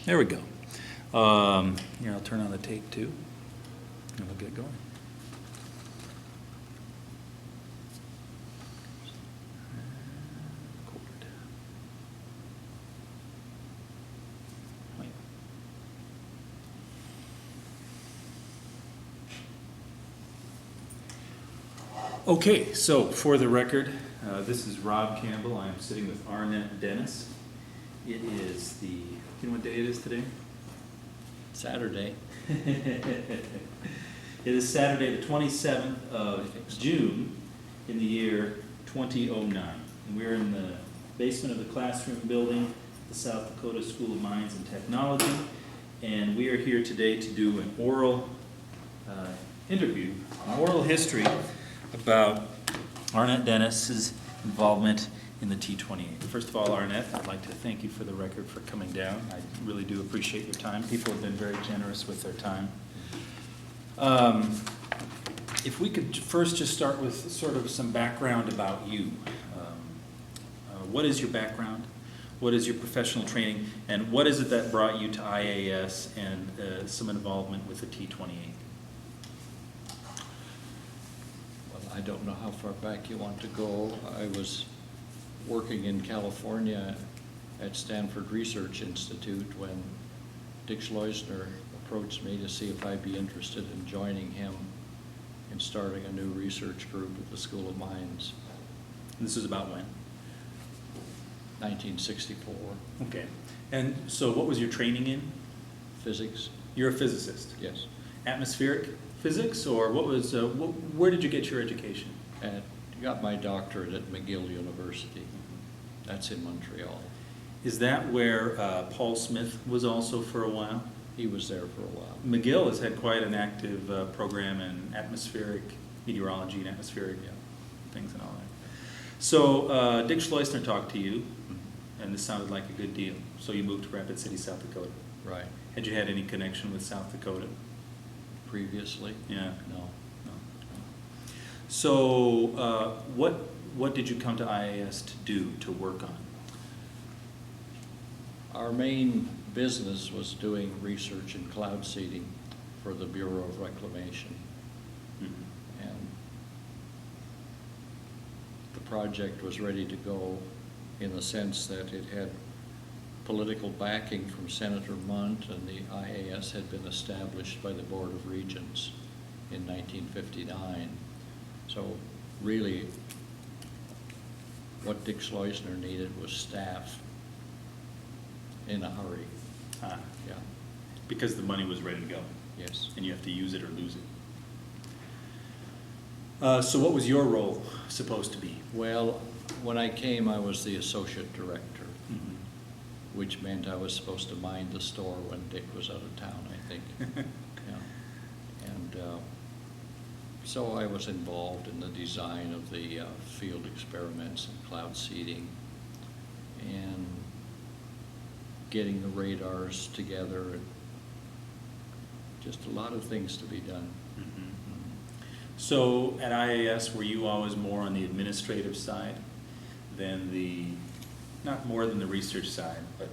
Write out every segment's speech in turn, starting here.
There we go. Here, I'll turn on the tape too, and we'll get going. Okay, so for the record, this is Rob Campbell. I'm sitting with Arnett Dennis. It is you know what day it is today? Saturday. It is Saturday, the 27th of June in the year 2009. And we're in the basement of the classroom building at the South Dakota School of Mines and Technology. And we are here today to do an oral interview, an oral history about Arnett Dennis's involvement in the T-28. First of all, Arnett, I'd like to thank you for the record for coming down. I really do appreciate your time. People have been very generous with their time. If we could first just start with sort of some background about you. What is your background? What is your professional training? And what is it that brought you to IAS and some involvement with the T-28? I don't know how far back you want to go. I was working in California at Stanford Research Institute when Dick Schleusner approached me to see if I'd be interested in joining him in starting a new research group at the School of Mines. And this is about when? 1964. Okay. And so what was your training in? Physics. You're a physicist? Yes. Atmospheric physics, or what was, where did you get your education? And got my doctorate at McGill University. That's in Montreal. Is that where Paul Smith was also for a while? He was there for a while. McGill has had quite an active program in atmospheric meteorology and atmospheric things and all that. So Dick Schleusner talked to you, and this sounded like a good deal. So you moved to Rapid City, South Dakota. Right. Had you had any connection with South Dakota? Previously? Yeah. No. So what did you come to IAS to do, to work on? Our main business was doing research in cloud seeding for the Bureau of Reclamation. Mm-hmm. And the project was ready to go in the sense that it had political backing from Senator Munt, and the IAS had been established by the Board of Regents in 1959. So really, what Dick Schleusner needed was staff in a hurry. Yeah. Because the money was ready to go. Yes. And you have to use it or lose it. So what was your role supposed to be? Well, when I came, I was the associate director, Mm-hmm. which meant I was supposed to mind the store when Dick was out of town, I think. Yeah. And so I was involved in the design of the field experiments and cloud seeding and getting the radars together, and just a lot of things to be done. Mm-hmm. So at IAS, were you always more on the administrative side than not more than the research side, but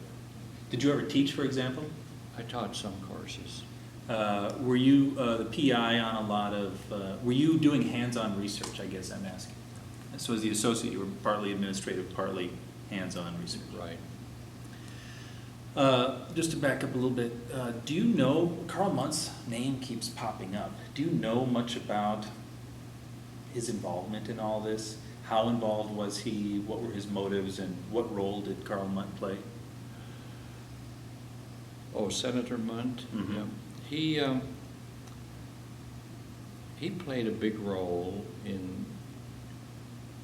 did you ever teach, for example? I taught some courses. Were you the PI on a lot of, were you doing hands-on research, I guess I'm asking? So as the associate, you were partly administrative, partly hands-on research. Right. Just to back up a little bit, do you know, Carl Munt's name keeps popping up. Do you know much about his involvement in all this? How involved was he? What were his motives, and what role did Carl Munt play? Oh, Senator Munt? Mm-hmm. Yeah. He played a big role in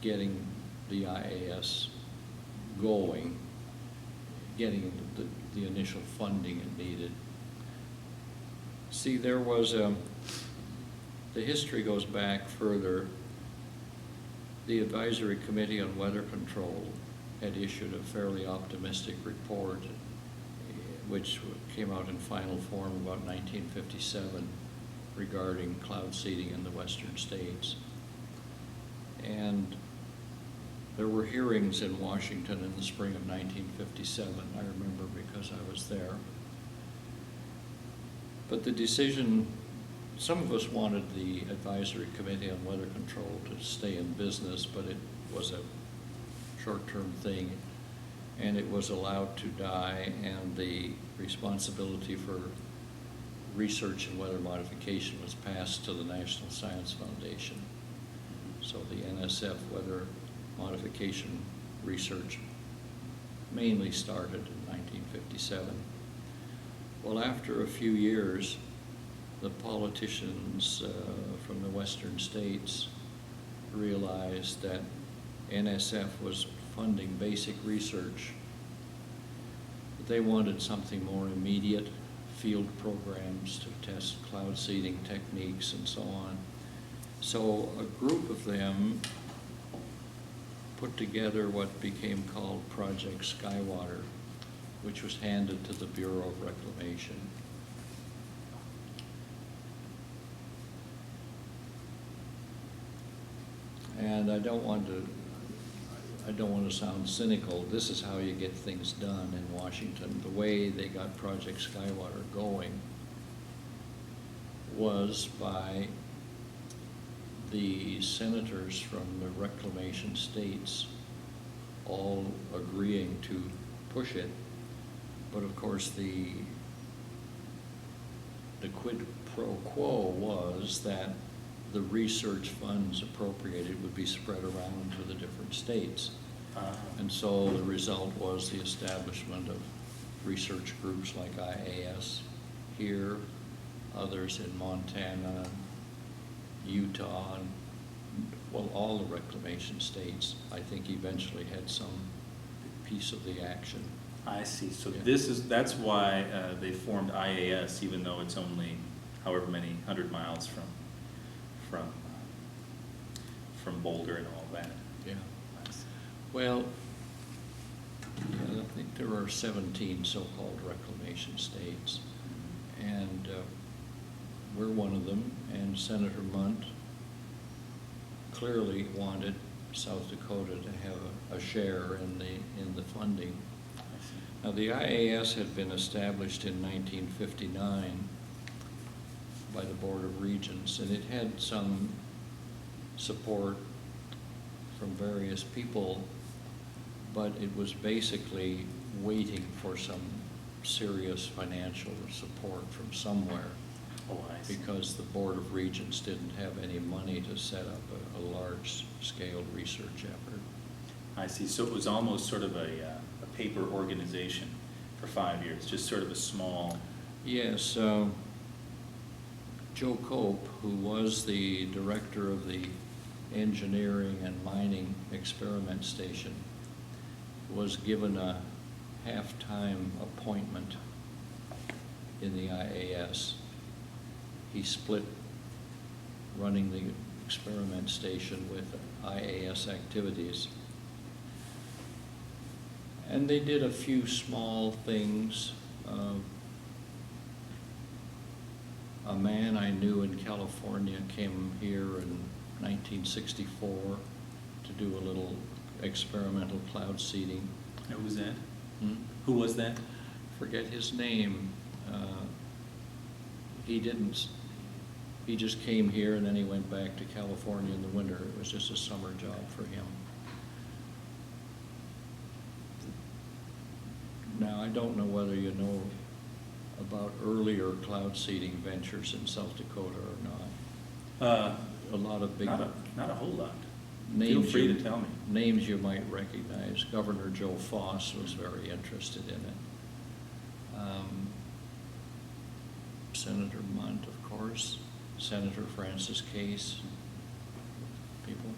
getting the IAS going, getting the initial funding it needed. See, there was the history goes back further. The Advisory Committee on Weather Control had issued a fairly optimistic report, which came out in final form about 1957 regarding cloud seeding in the western states. And there were hearings in Washington in the spring of 1957, I remember because I was there. But the decision, some of us wanted the advisory committee on weather control to stay in business, but it was a short-term thing, and it was allowed to die, and the responsibility for research and weather modification was passed to the National Science Foundation. So the NSF weather modification research mainly started in 1957. Well, after a few years, the politicians from the western states realized that NSF was funding basic research, but they wanted something more immediate, field programs to test cloud seeding techniques and so on. So a group of them put together what became called Project Skywater, which was handed to the Bureau of Reclamation. And I don't want to sound cynical. This is how you get things done in Washington. The way they got Project Skywater going was by the senators from the reclamation states all agreeing to push it. But of course, the quid pro quo was that the research funds appropriated would be spread around to the different states. And so the result was the establishment of research groups like IAS here, others in Montana, Utah, and, well, all the reclamation states, I think, eventually had some piece of the action. I see. So Yeah. that's why they formed IAS, even though it's only however many 100 miles from Boulder and all that. Yeah. Well, yeah, I think there are 17 so-called reclamation states, and we're one of them. And Senator Munt clearly wanted South Dakota to have a share in the funding. Now, the IAS had been established in 1959 by the Board of Regents, and it had some support from various people, but it was basically waiting for some serious financial support from somewhere. Oh, I see. Because the Board of Regents didn't have any money to set up a large-scale research effort. I see. So it was almost sort of a paper organization for 5 years, just sort of a small. Yes, Joe Cope, who was the director of the Engineering and Mining Experiment Station, was given a half-time appointment in the IAS. He split running the experiment station with IAS activities. And they did a few small things. A man I knew in California came here in 1964 to do a little experimental cloud seeding. Who was that? Hmm? Who was that? Forget his name. He just came here and then he went back to California in the winter. It was just a summer job for him. Now, I don't know whether you know about earlier cloud seeding ventures in South Dakota or not. A lot of big Not a whole lot. names. Feel free to tell me. Names you might recognize. Governor Joe Foss was very interested in it. Senator Munt, of course. Senator Francis Case. People.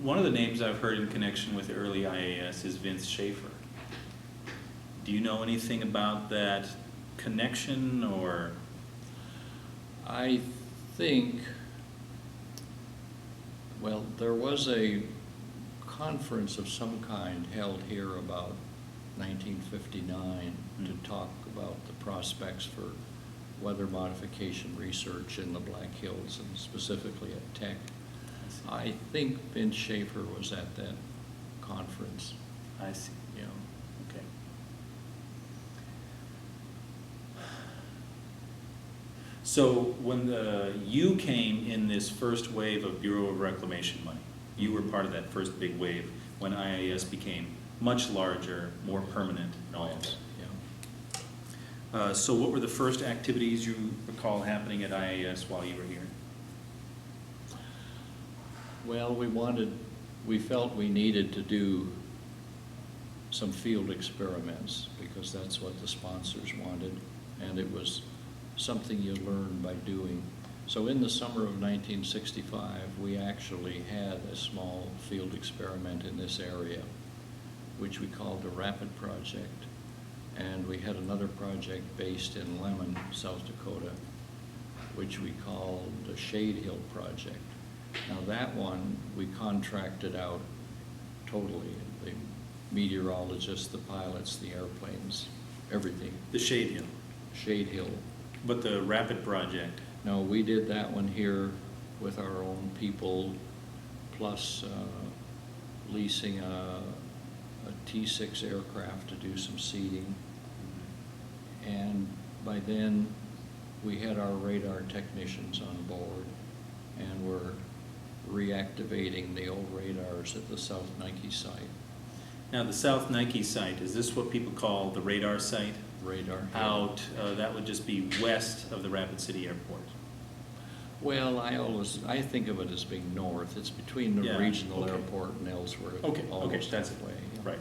One of the names I've heard in connection with the early IAS is Vince Schaefer. Do you know anything about that connection, or? I think, well, there was a conference of some kind held here about 1959 to talk about the prospects for weather modification research in the Black Hills and specifically at Tech. I think Vince Schaefer was at that conference. I see. Yeah. Okay. So when you came in this first wave of Bureau of Reclamation money, you were part of that first big wave when IAS became much larger, more permanent, and all of that. Yeah. So what were the first activities you recall happening at IAS while you were here? Well, we felt we needed to do some field experiments because that's what the sponsors wanted, and it was something you learn by doing. So in the summer of 1965, we actually had a small field experiment in this area, which we called the Rapid Project. And we had another project based in Lemon, South Dakota, which we called the Shade Hill Project. Now that one, we contracted out totally. The meteorologists, the pilots, the airplanes, everything. The Shade Hill. Shade Hill. But the Rapid Project? No, we did that one here with our own people, plus leasing a T-6 aircraft to do some seeding. And by then, we had our radar technicians on board, and we're reactivating the old radars at the South Nike site. Now, the South Nike site, is this what people call the radar site? Radar. Out, that would just be west of the Rapid City Airport. Well, I think of it as being north. It's between the Yeah, regional okay. airport and Ellsworth. Okay, almost that's halfway. Yeah. right.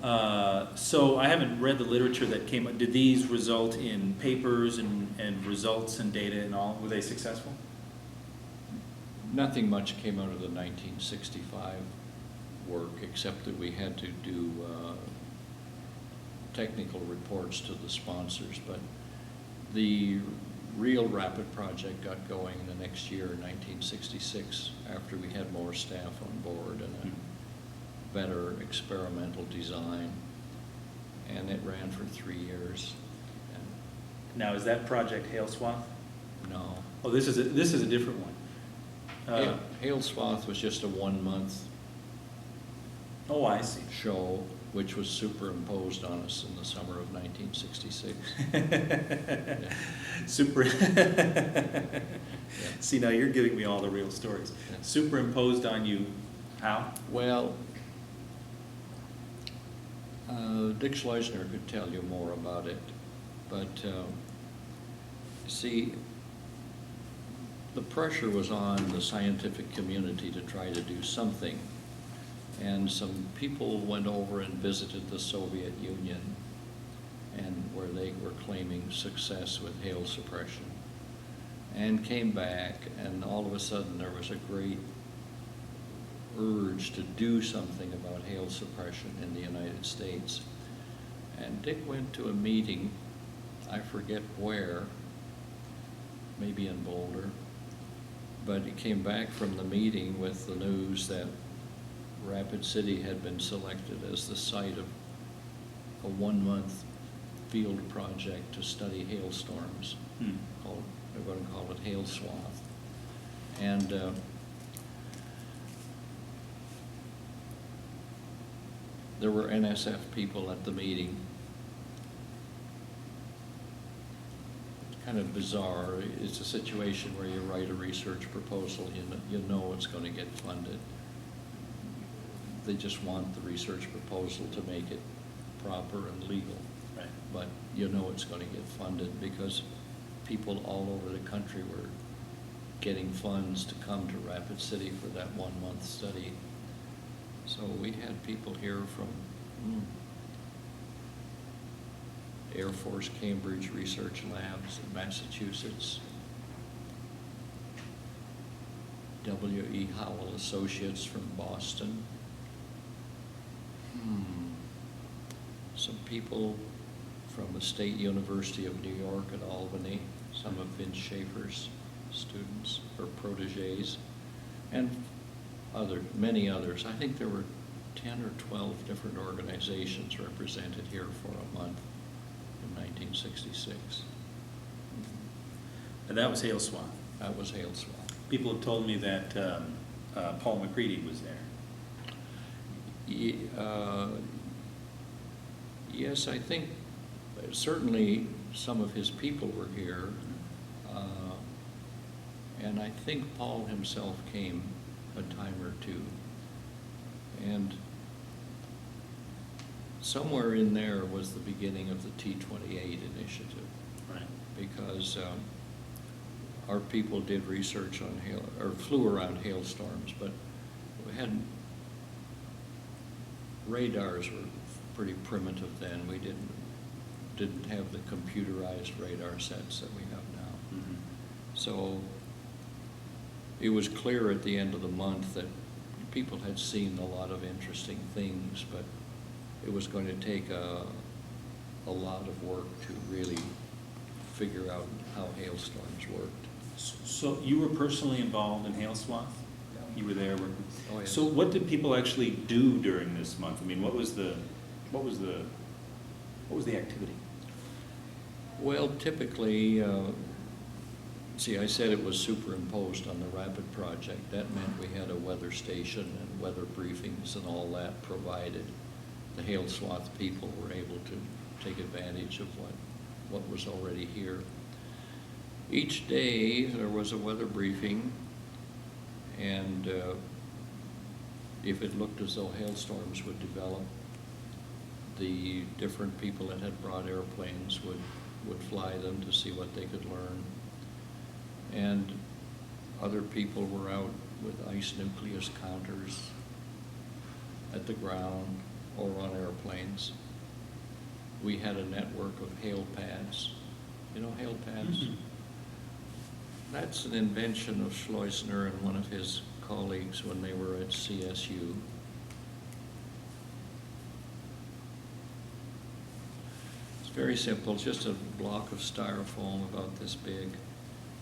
Mhm. So I haven't read the literature that came, did these result in papers and results and data and all? Were they successful? Nothing much came out of the 1965 work, except that we had to do technical reports to the sponsors. But the real Rapid Project got going the next year, 1966, after we had more staff on board and a better experimental design. And it ran for 3 years. And Now, is that project Hail Swath? no. Oh, this is a different one. Hail Swath was just a 1-month Oh, I see. show, which was superimposed on us in the summer of 1966. Super. Yeah. See, now you're giving me all the real stories. Yeah. Superimposed on you, how? Well, Dick Schleusner could tell you more about it, but see, the pressure was on the scientific community to try to do something. And some people went over and visited the Soviet Union, and where they were claiming success with hail suppression, and came back, and all of a sudden there was a great urge to do something about hail suppression in the United States. And Dick went to a meeting, I forget where, maybe in Boulder, but he came back from the meeting with the news that Rapid City had been selected as the site of a 1-month field project to study hailstorms. They're going to call it Hail Swath. And there were NSF people at the meeting. Kind of bizarre. It's a situation where you write a research proposal, you know it's going to get funded. They just want the research proposal to make it proper and legal. Right. But you know it's going to get funded because people all over the country were getting funds to come to Rapid City for that 1-month study. So we had people here from Air Force Cambridge Research Labs in Massachusetts, W.E. Howell Associates from Boston, some people from the State University of New York at Albany, some of Vince Schaefer's students or proteges, and many others. I think there were 10 or 12 different organizations represented here for a month in 1966. And that was Hail Swath. That was Hail Swath. People have told me that Paul McCready was there. Yes, I think certainly some of his people were here. And I think Paul himself came a time or two. And somewhere in there was the beginning of the T-28 initiative. Right. Because our people did research on flew around hailstorms, but we had radars were pretty primitive then. We didn't have the computerized radar sets that we have now. Mm-hmm. So it was clear at the end of the month that people had seen a lot of interesting things, but it was going to take a lot of work to really figure out how hailstorms worked. So you were personally involved in hail swath? You were there working? Oh, yes. So what did people actually do during this month? I mean, what was the activity? Well, typically, see, I said it was superimposed on the RAPID project. That meant we had a weather station and weather briefings and all that provided. The hail swath people were able to take advantage of what was already here. Each day there was a weather briefing, and if it looked as though hailstorms would develop, the different people that had brought airplanes would fly them to see what they could learn. And other people were out with ice nucleus counters at the ground or on airplanes. We had a network of hail pads. You know hail pads? Mm-hmm. That's an invention of Schleusner and one of his colleagues when they were at CSU. It's very simple. It's just a block of styrofoam about this big.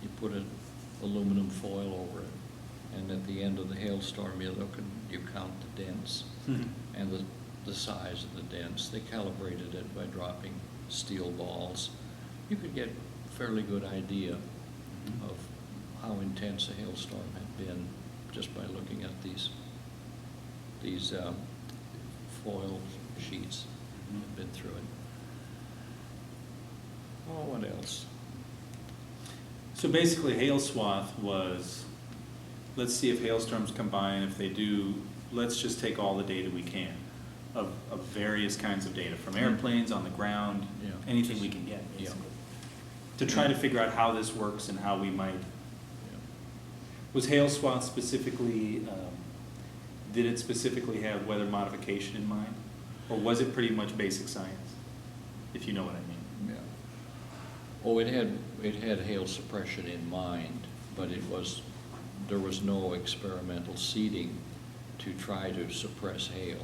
You put an aluminum foil over it, and at the end of the hailstorm, you look and you count the dents and the size of the dents. They calibrated it by dropping steel balls. You could get a fairly good idea of how intense a hailstorm had been just by looking at these foil sheets that had been through it. Oh, what else? So basically, hail swath was, let's see if hailstorms come by, and if they do, let's just take all the data we can of various kinds of data, from airplanes, on the ground, Yeah. anything we can get, basically. Yeah. To try to figure out how this works and how we might. Yeah. Was hail swath specifically, did it specifically have weather modification in mind? Or was it pretty much basic science, if you know what I mean? Yeah. Oh, it had hail suppression in mind, but there was no experimental seeding to try to suppress hail.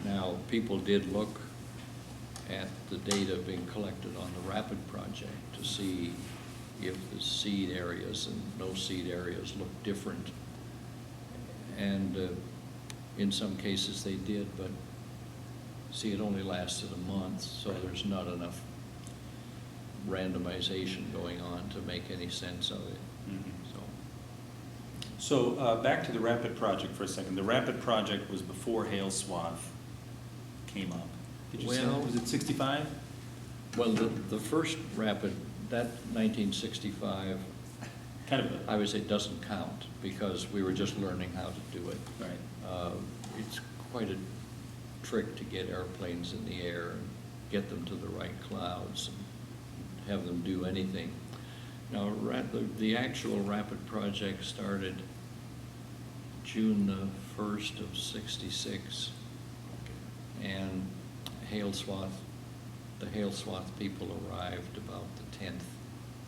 Now, people did look at the data being collected on the RAPID project to see if the seed areas and no seed areas looked different. And in some cases they did, but see, it only lasted a month, so there's not enough randomization going on to make any sense of it. Mm-hmm. So, So back to the RAPID project for a second. The RAPID project was before hail swath came up. Did you say, Well- was it 65? well, the first RAPID, that 1965, Kind of I would say doesn't count because we were just learning how to do it. right. It's quite a trick to get airplanes in the air and get them to the right clouds and have them do anything. Now, the actual RAPID project started June the 1st of '66, and the hail swath people arrived about the 10th.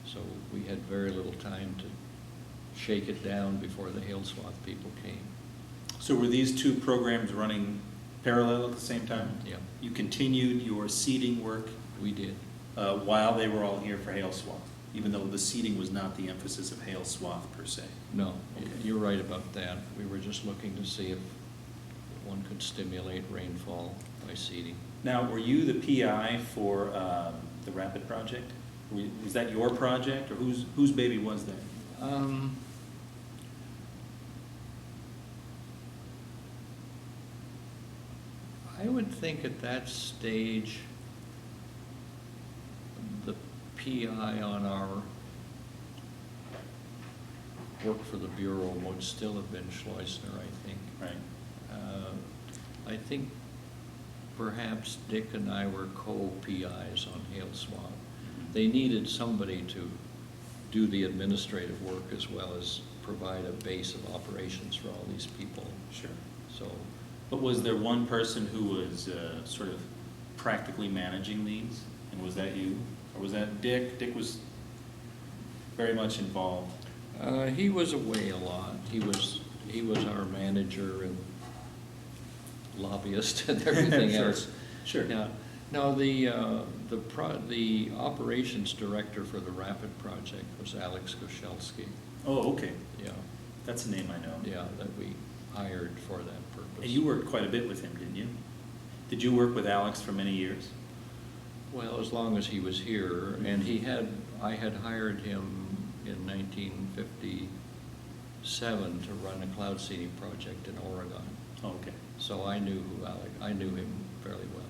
So we had very little time to shake it down before the hail swath people came. So were these two programs running parallel at the same time? Yeah, You continued your seeding work we did. while they were all here for hail swath, even though the seeding was not the emphasis of hail swath per se. No, Okay. you're right about that. We were just looking to see if one could stimulate rainfall by seeding. Now, were you the PI for the RAPID project? Was that your project, or whose baby was that? I would think at that stage, PI on our work for the Bureau would still have been Schleusner, I think. Right. I think perhaps Dick and I were co-PIs on Hail Swamp. They needed somebody to do the administrative work as well as provide a base of operations for all these people. Sure. So, But was there one person who was sort of practically managing these? And was that you? Or was that Dick? Dick was very much involved. he was away a lot. He was our manager and lobbyist and everything Sure. else. Sure. Yeah. Now, the operations director for the Rapid project was Alex Goshelski. Oh, okay. Yeah, That's a name I know. yeah, that we hired for that purpose. And you worked quite a bit with him, didn't you? Did you work with Alex for many years? Well, as long as he was here, and I had hired him in 1957 to run a cloud seeding project in Oregon. Oh, okay. So I knew him fairly well.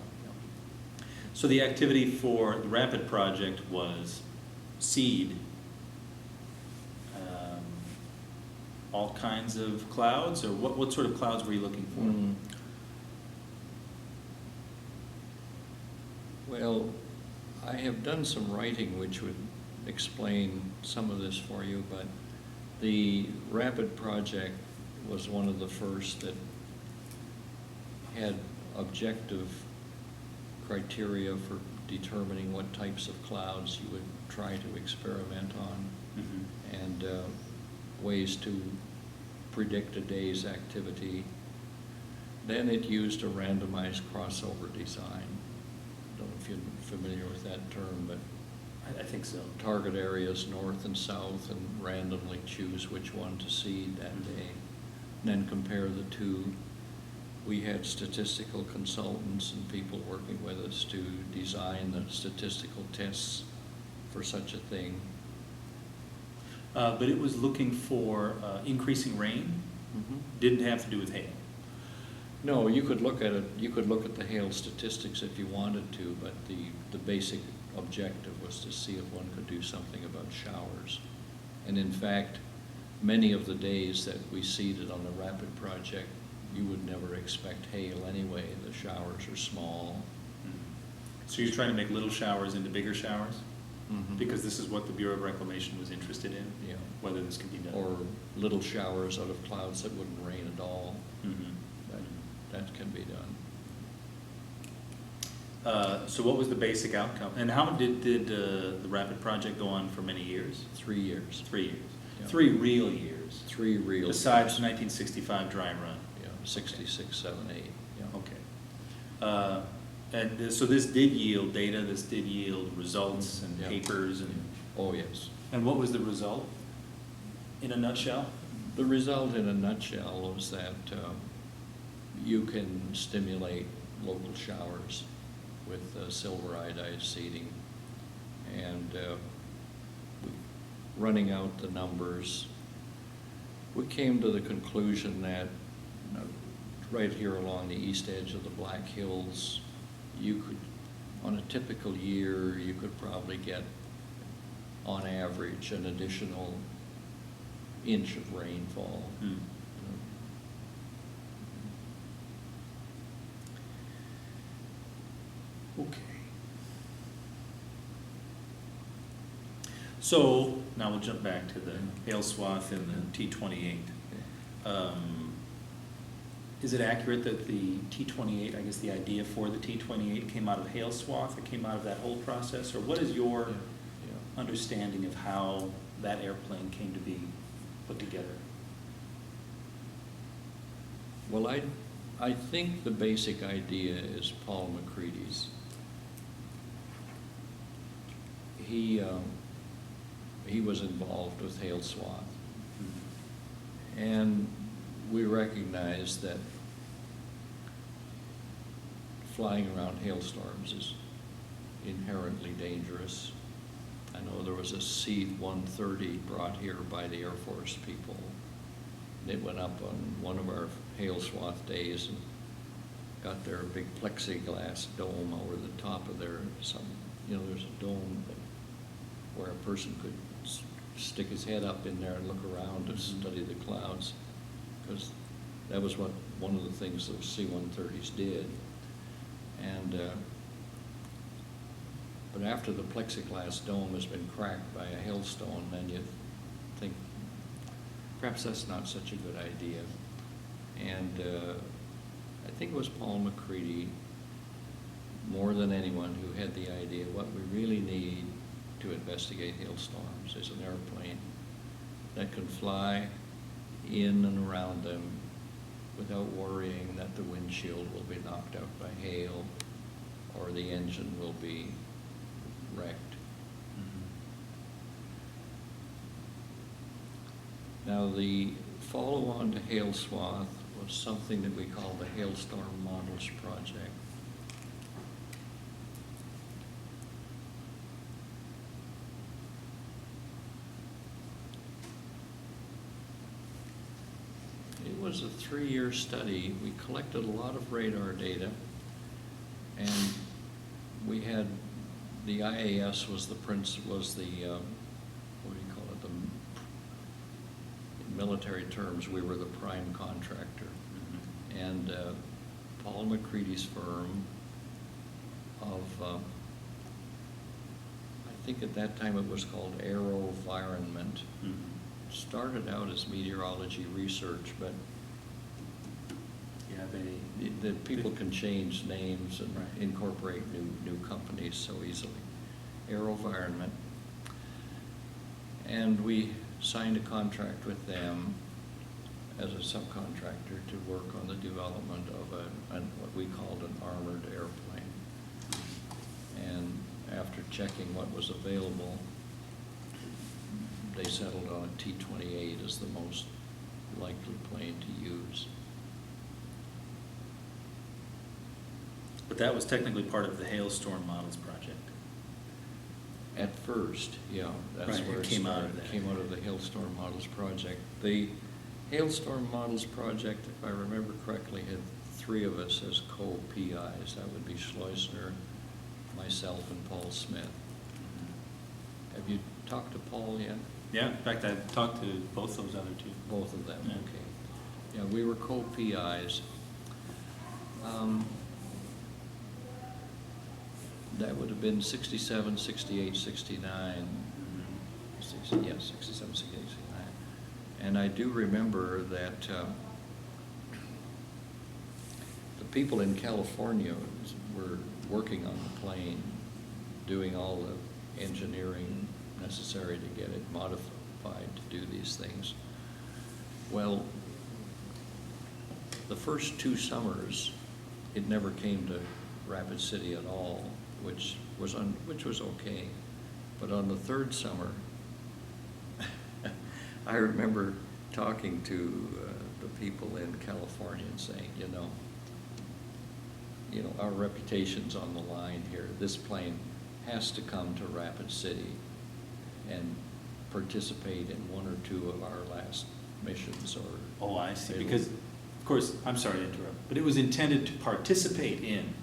So the activity for the Rapid project was seed, all kinds of clouds, or what sort of clouds were you looking for? Well, I have done some writing which would explain some of this for you, but the Rapid project was one of the first that had objective criteria for determining what types of clouds you would try to experiment on, and ways to predict a day's activity. Then it used a randomized crossover design. Don't know if you're familiar with that term, but I think so. target areas north and south and randomly choose which one to seed that day. And then compare the two. We had statistical consultants and people working with us to design the statistical tests for such a thing. But it was looking for increasing rain, didn't have to do with hail. No, you could look at it, you could look at the hail statistics if you wanted to, but the basic objective was to see if one could do something about showers. And in fact, many of the days that we seeded on the Rapid project, you would never expect hail anyway. The showers are small. So you're trying to make little showers into bigger showers? Mhm. Because this is what the Bureau of Reclamation was interested in? Yeah. Whether this could be done? Or little showers out of clouds that wouldn't rain at all. Mhm. That can be done. So what was the basic outcome? And how did the Rapid project go on for many years? 3 years. 3 years. Yeah. 3 real years. 3 real Besides years. 1965 dry run. Yeah, 66, 7, 8. Yeah. Okay. And so this did yield data, this did yield results and Yeah. papers and... Oh, yes. And what was the result, in a nutshell? The result in a nutshell was that you can stimulate local showers with silver iodide seeding. And running out the numbers, we came to the conclusion that right here along the east edge of the Black Hills, you could, on a typical year, you could probably get, on average, an additional inch of rainfall. Okay. So, now we'll jump back to the hail swath and the T-28. Is it accurate that the T-28, I guess the idea for the T-28 came out of hail swath, it came out of that whole process? Or what is your understanding of how that airplane came to be put together? Well, I think the basic idea is Paul McCready's. He was involved with hail swath. And we recognized that flying around hailstorms is inherently dangerous. I know there was a C-130 brought here by the Air Force people. It went up on one of our hail swath days and got their big plexiglass dome over the top of their, there's a dome where a person could stick his head up in there and look around to study the clouds, because that was what one of the things those C-130s did. And but after the plexiglass dome has been cracked by a hailstone, then you think perhaps that's not such a good idea. And I think it was Paul McCready, more than anyone, who had the idea what we really need to investigate hailstorms is an airplane that can fly in and around them without worrying that the windshield will be knocked out by hail or the engine will be wrecked. Now, the follow-on to Hail Swath was something that we call the Hailstorm Models Project. It was a 3-year study. We collected a lot of radar data, and we had the IAS was the what do you call it? In military terms, we were the prime contractor. And Paul McCready's firm of, I think at that time it was called AeroVironment, started out as meteorology research, but yeah, the people can change names and Right. incorporate new companies so easily. AeroVironment. And we signed a contract with them as a subcontractor to work on the development of what we called an armored airplane. And after checking what was available, they settled on a T-28 as the most likely plane to use. But that was technically part of the Hailstorm Models Project. At first, yeah, that's Right, where it came out of that. It came out of the Hailstorm Models Project. The Hailstorm Models Project, if I remember correctly, had 3 of us as co-PIs. That would be Schleusner, myself, and Paul Smith. Have you talked to Paul yet? Yeah, in fact, I talked to both those other two. Both of them, Yeah. okay. Yeah, we were co-PIs. That would have been 67, 68, 69. Yeah, 67, 68, 69. And I do remember that the people in California were working on the plane, doing all the engineering necessary to get it modified to do these things. Well, the first 2 summers, it never came to Rapid City at all, which was okay. But on the 3rd summer, I remember talking to the people in California and saying, you know, our reputation's on the line here. This plane has to come to Rapid City and participate in 1 or 2 of our last missions. Or Oh, I see. Because, of course, I'm sorry to interrupt, but it was intended to participate in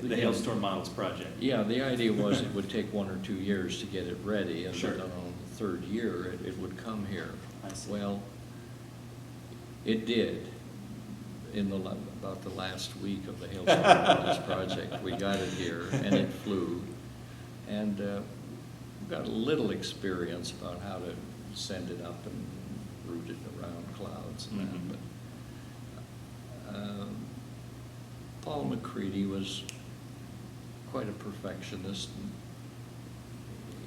the Hailstorm Models Project. Yeah, the idea was it would take 1 or 2 years to get it ready, and Sure. then on the 3rd year, it would come here. I see. Well, it did. In about the last week of the Hailstorm Models Project, we got it here, and it flew. And got a little experience about how to send it up and route it around clouds and Mhm. that. But Paul McCready was quite a perfectionist. And,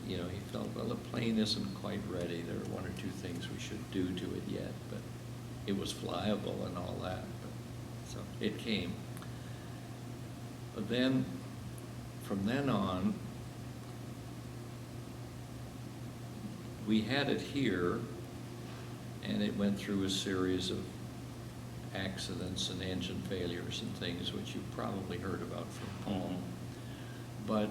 he felt, well, the plane isn't quite ready. There are 1 or 2 things we should do to it yet, but it was flyable and all that. So it came. But then, from then on, we had it here, and it went through a series of accidents and engine failures and things, which you've probably heard about from Paul. But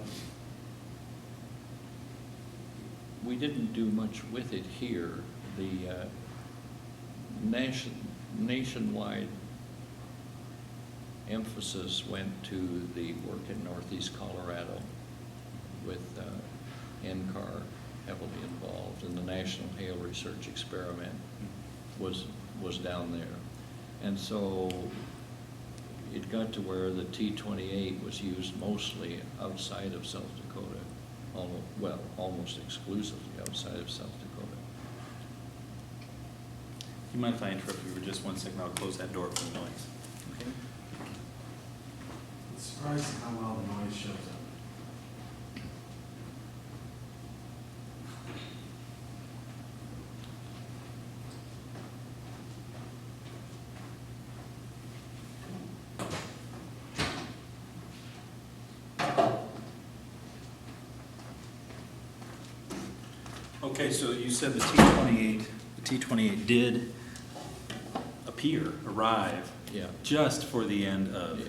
we didn't do much with it here. The nationwide emphasis went to the work in Northeast Colorado with NCAR. heavily involved, and the National Hail Research Experiment was down there. And so it got to where the T-28 was used mostly outside of South Dakota, almost exclusively outside of South Dakota. You mind if I interrupt you for just 1 second? I'll close that door for the noise. Okay. It's surprising how well the noise shows up. Okay, so you said the T-28 did arrive Yeah. just for the end of Yeah.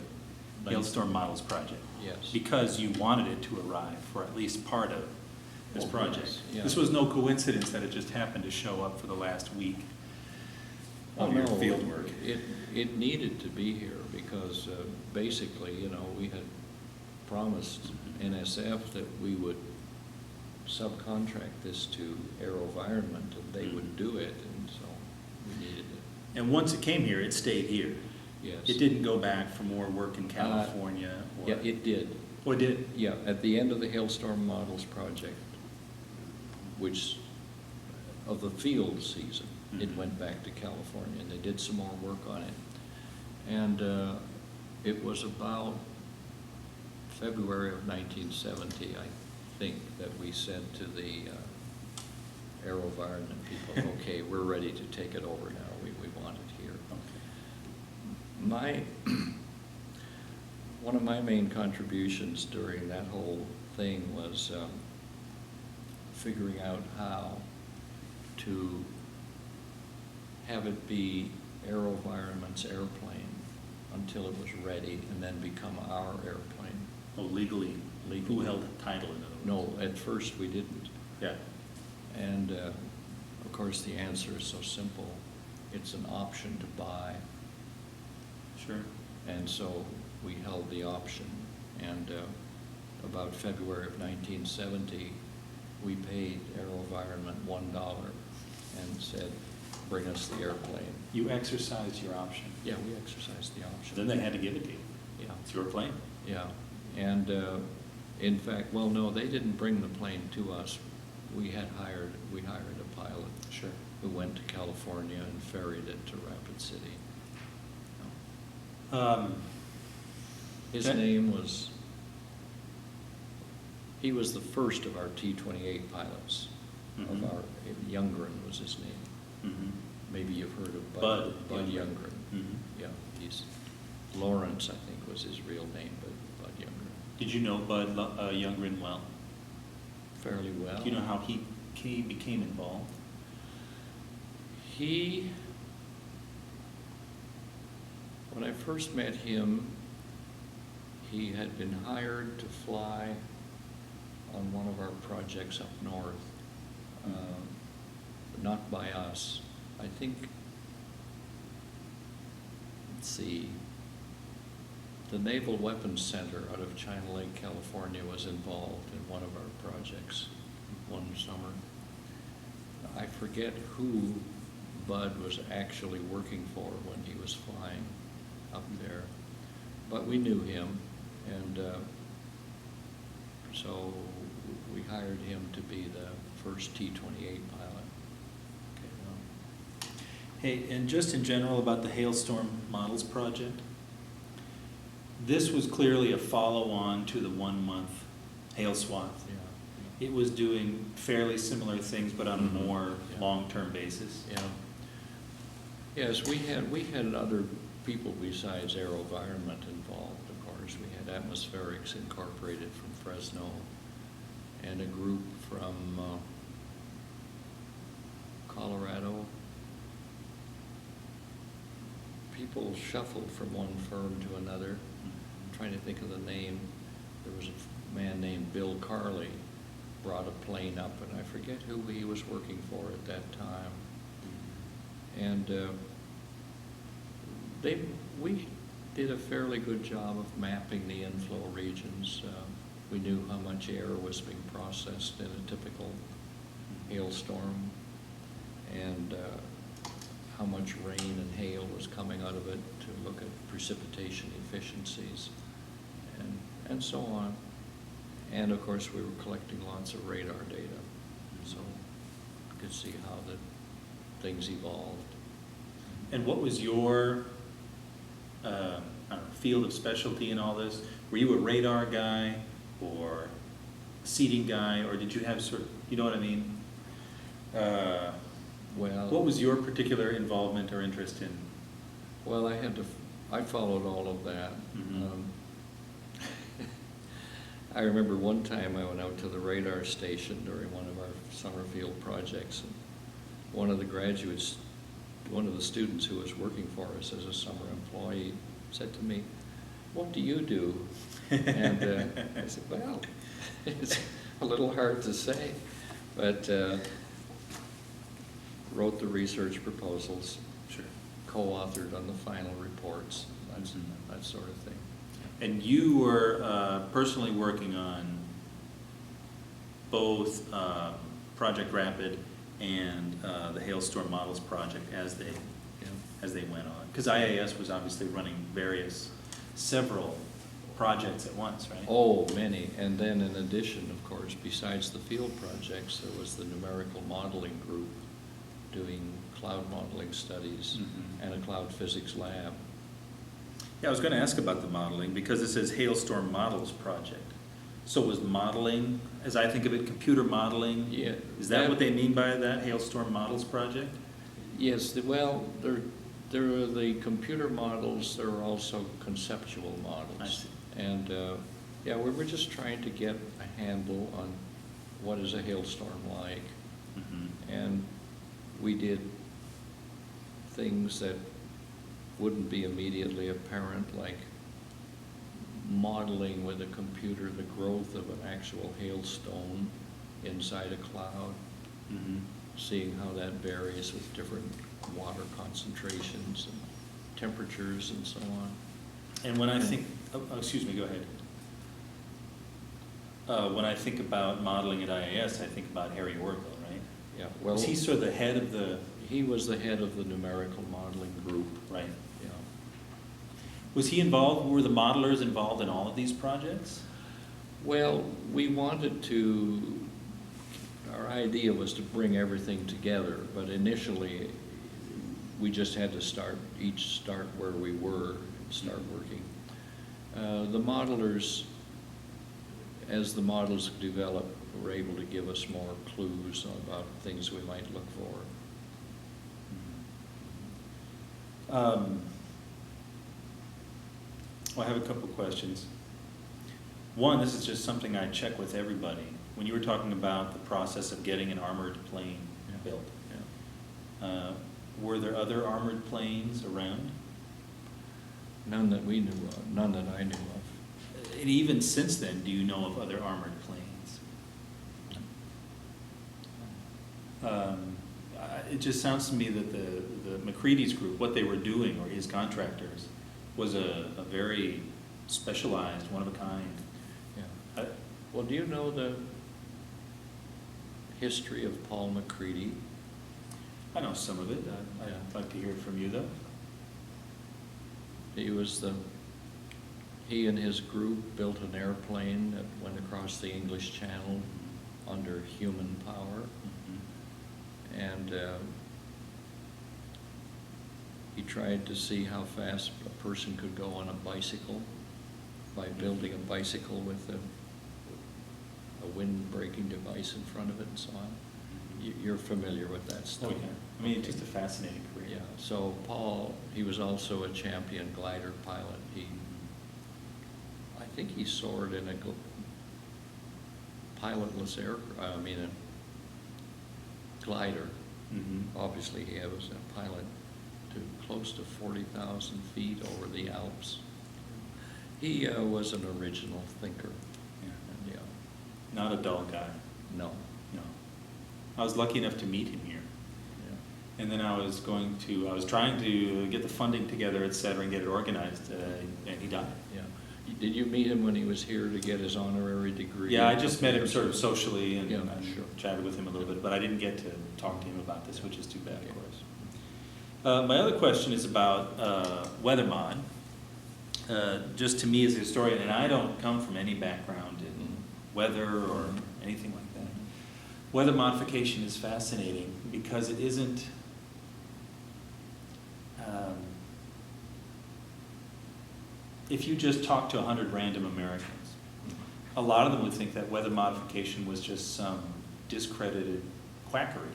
Hailstorm Models project. Yes. Because you wanted it to arrive for at least part of this Oh, project. yes, yeah. This was no coincidence that it just happened to show up for the last week of your field work. It needed to be here because basically, we had promised NSF that we would subcontract this to AeroVironment and they would do it, and so we needed it. And once it came here, it stayed here. Yes. It didn't go back for more work in California? Or Yeah, it did. Oh, it did? Yeah, at the end of the Hailstorm Models project, which, of the field season, it Mhm. went back to California, and they did some more work on it. And it was about February of 1970, I think, that we said to the AeroVironment people, okay, we're ready to take it over now, we want it here. Okay. One of my main contributions during that whole thing was figuring out how to have it be AeroVironment's airplane until it was ready and then become our airplane. Oh, legally? Legally. Who held the title, in other words? No, at first we didn't. Yeah. And of course the answer is so simple. It's an option to buy. Sure. And so we held the option, and about February of 1970, we paid AeroVironment $1 and said, bring us the airplane. You exercised your option. Yeah, we exercised the option. Then they had to give it to you. Yeah, It's your plane. yeah. And in fact, well, no, they didn't bring the plane to us. We hired a pilot. Sure. Who went to California and ferried it to Rapid City. His that- name was, he was the first of our T-28 pilots. Mhm. Of our, Youngren was his name. Mhm. Maybe you've heard of Bud Youngren. Mhm. Yeah, he's, Lawrence, I think, was his real name, but Bud Youngren. Did you know Bud Youngren well? Fairly well. Do you know how he became involved? When I first met him, he had been hired to fly on one of our projects up north, not by us. I think, let's see, the Naval Weapons Center out of China Lake, California was involved in one of our projects one summer. I forget who Bud was actually working for when he was flying up there, but we knew him, and so we hired him to be the first T-28 pilot. Hey, and just in general about the Hailstorm Models project, this was clearly a follow-on to the 1 month hail swath. Yeah. It was doing fairly similar things, but on a Mhm. more Yeah. long-term basis. Yeah. Yes, we had other people besides AeroVironment involved, of course. We had Atmospherics Incorporated from Fresno, and a group from Colorado. People shuffled from one firm to another. I'm trying to think of the name. There was a man named Bill Carley brought a plane up, and I forget who he was working for at that time. And we did a fairly good job of mapping the inflow regions. We knew how much air was being processed in a typical hailstorm and how much rain and hail was coming out of it, to look at precipitation efficiencies and so on. And of course, we were collecting lots of radar data, so you could see how the things evolved. And what was your, I don't know, field of specialty in all this? Were you a radar guy or a seeding guy, or did you have sort of, you know what I mean? Well, What was your particular involvement or interest in? well, I followed all of that. Mhm. I remember one time I went out to the radar station during one of our summer field projects, and one of the students who was working for us as a summer employee said to me, "What do you do?" And I said, "Well, it's a little hard to say, but wrote the research proposals, Sure. co-authored on the final reports, that sort of thing." And you were personally working on both Project Rapid and the Hailstorm Models project as they went on? Because IAS was obviously running several projects at once, right? Oh, many. And then in addition, of course, besides the field projects, there was the numerical modeling group doing cloud modeling studies Mhm. and a cloud physics lab. Yeah, I was going to ask about the modeling, because it says Hailstorm Models project. So was modeling, as I think of it, computer modeling? Yeah. Is that what they mean by that, Hailstorm Models project? Yes, well, there are the computer models, there are also conceptual models. I see. And, yeah, we were just trying to get a handle on what is a hailstorm like. Mhm. And we did things that wouldn't be immediately apparent, like modeling with a computer the growth of an actual hailstone inside a cloud, Mhm. seeing how that varies with different water concentrations and temperatures and so on. And when I think, excuse me, go ahead. When I think about modeling at IAS, I think about Harry Orville, right? Yeah, well, Was he sort of the head of the, he was the head of the numerical modeling group. right? Yeah. Was he involved, were the modelers involved in all of these projects? Well, we wanted to, our idea was to bring everything together, but initially, we just had to start where we were, and start working. The modelers, as the models developed, were able to give us more clues about things we might look for. Well, I have a couple of questions. One, this is just something I check with everybody. When you were talking about the process of getting an armored plane built, were there other armored planes around? None that we knew of, none that I knew of. And even since then, do you know of other armored planes? It just sounds to me that the McCready's group, what they were doing, or his contractors, was a very specialized, one of a kind. Yeah. Well, do you know the history of Paul McCready? I know some of it. I'd like to hear it from you, though. He and his group built an airplane that went across the English Channel under human power. And he tried to see how fast a person could go on a bicycle by building a bicycle with a wind-breaking device in front of it and so on. You're familiar with that stuff. Oh, yeah. I mean, it's just a fascinating career. Yeah, so Paul, he was also a champion glider pilot. I think he soared in a pilotless a glider. Mm-hmm. Obviously, he was a pilot to close to 40,000 feet over the Alps. He was an original thinker. Yeah. And, yeah, Not a dull guy. no. No. I was lucky enough to meet him here. Yeah. And then I was trying to get the funding together, et cetera, and get it organized, and he died. Yeah. Did you meet him when he was here to get his honorary degree? Yeah, I just met him sort of socially and Yeah, and sure. chatted with him a little bit, but I didn't get to talk to him about this, which is too bad, of Okay. course. My other question is about weather mod. Just to me as a historian, and I don't come from any background in weather or anything like that. Weather modification is fascinating because it isn't, if you just talk to 100 random Americans, a lot of them would think that weather modification was just some discredited quackery.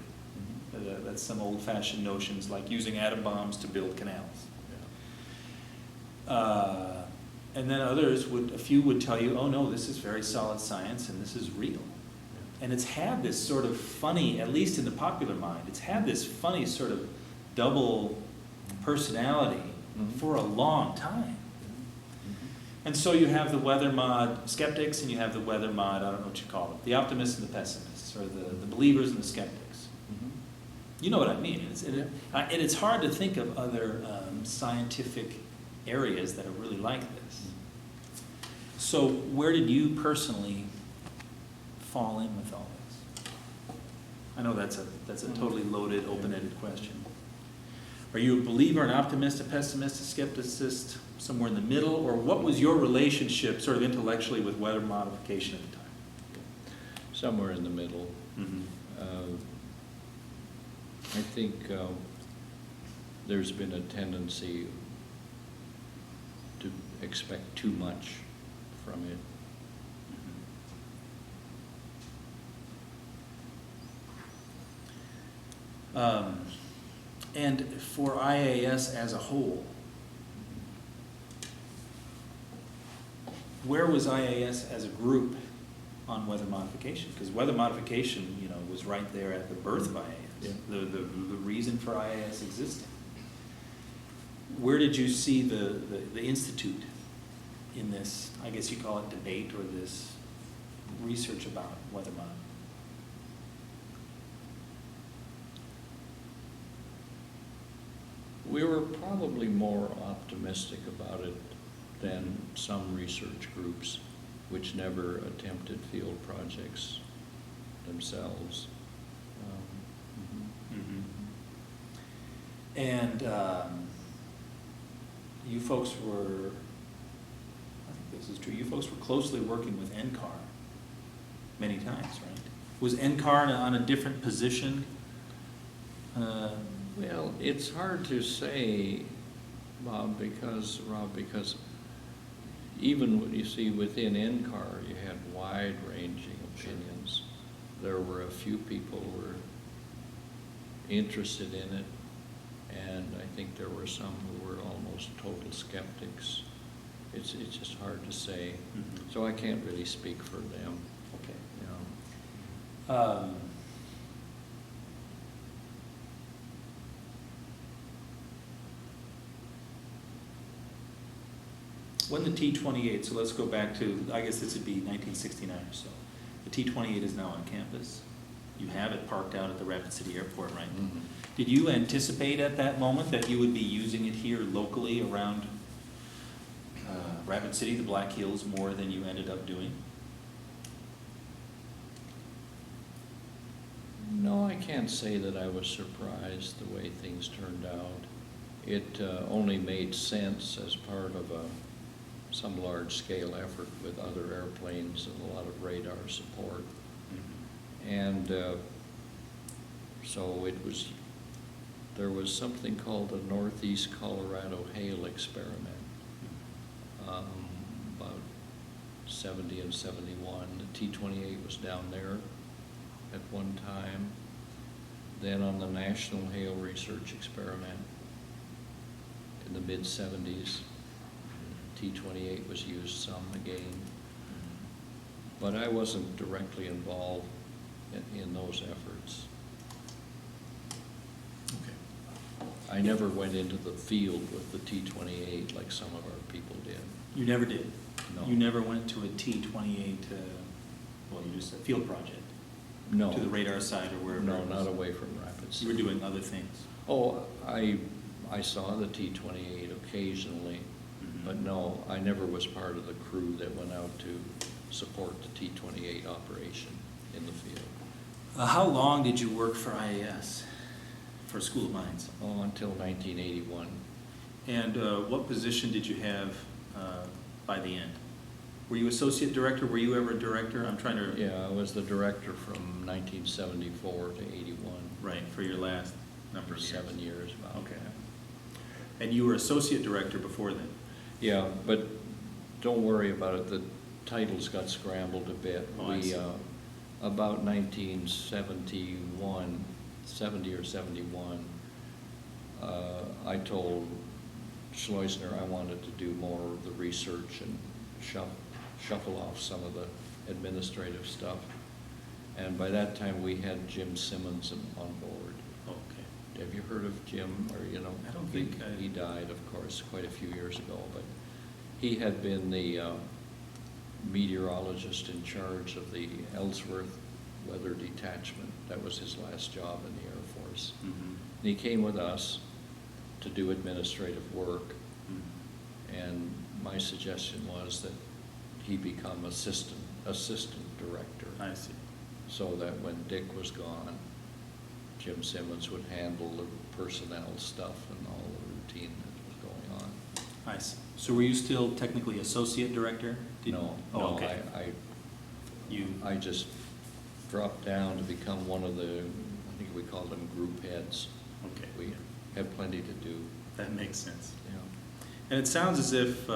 That's some old-fashioned notions like using atom bombs to build canals. And then others a few would tell you, oh no, this is very solid science and this is real. And it's had this sort of funny, at least in the popular mind, it's had this funny sort of double personality for a long time. And so you have the weather mod skeptics and you have the weather mod, I don't know what you call them, the optimists and the pessimists, or the believers and the skeptics. You know what I mean. And it's hard to think of other scientific areas that are really like this. So where did you personally fall in with all this? I know that's a totally loaded, open-ended question. Are you a believer, an optimist, a pessimist, a skepticist, somewhere in the middle? Or what was your relationship sort of intellectually with weather modification at the time? Somewhere in the middle. I think there's been a tendency to expect too much from it. And for IAS as a whole, where was IAS as a group on weather modification? Because weather modification, you know, was right there at the birth of IAS, Yeah. the reason for IAS existing. Where did you see the institute in this, I guess you call it debate, or this research about weather mod? We were probably more optimistic about it than some research groups which never attempted field projects themselves. And you folks were, I think this is true, you folks were closely working with NCAR many times, right? Was NCAR on a different position? Well, it's hard to say, Rob, because even what you see within NCAR, you had wide-ranging opinions. There were a few people who were interested in it, and I think there were some who were almost total skeptics. It's just hard to say. So I can't really speak for them. Okay. You know. When the T-28, so let's go back to, I guess this would be 1969 or so. The T-28 is now on campus. You have it parked out at the Rapid City Airport, right? Did you anticipate at that moment that you would be using it here locally around Rapid City, the Black Hills, more than you ended up doing? No, I can't say that I was surprised the way things turned out. It only made sense as part of some large-scale effort with other airplanes and a lot of radar support. And so there was something called the Northeast Colorado Hail Experiment, about 70 and 71. The T-28 was down there at one time. Then on the National Hail Research Experiment in the mid-70s, T-28 was used some again. But I wasn't directly involved in those efforts. Okay. I never went into the field with the T-28 like some of our people did. You never did? No. You never went to a T-28, well, you just said field project? No. To the radar side or wherever? No, it was? not away from Rapids. You were doing other things? Oh, I saw the T-28 occasionally, But no, I never was part of the crew that went out to support the T-28 operation in the field. How long did you work for IAS, for School of Mines? Oh, until 1981. And what position did you have by the end? Were you associate director? Were you ever a director? I'm trying to... Yeah, I was the director from 1974 to 81. Right, for your last number of years. 7 years about. Okay. And you were associate director before then? Yeah, but don't worry about it. The titles got scrambled a bit. Oh, I see. About 1971, 70 or 71, I told Schleusner I wanted to do more of the research and shuffle off some of the administrative stuff. And by that time, we had Jim Simmons on board. Okay. Have you heard of Jim, or you know? I don't think I... He died, of course, quite a few years ago, but he had been the meteorologist in charge of the Ellsworth Weather Detachment. That was his last job in the Air Force. Mm-hmm. And he came with us to do administrative work, Mm-hmm. and my suggestion was that he become assistant director. I see. So that when Dick was gone, Jim Simmons would handle the personnel stuff and all the routine that was going on. I see. So were you still technically associate director? No, Oh, no, okay. I just dropped down to become one of the, I think we called them group heads. Okay. We have plenty to do. That makes sense. Yeah. And it sounds as if,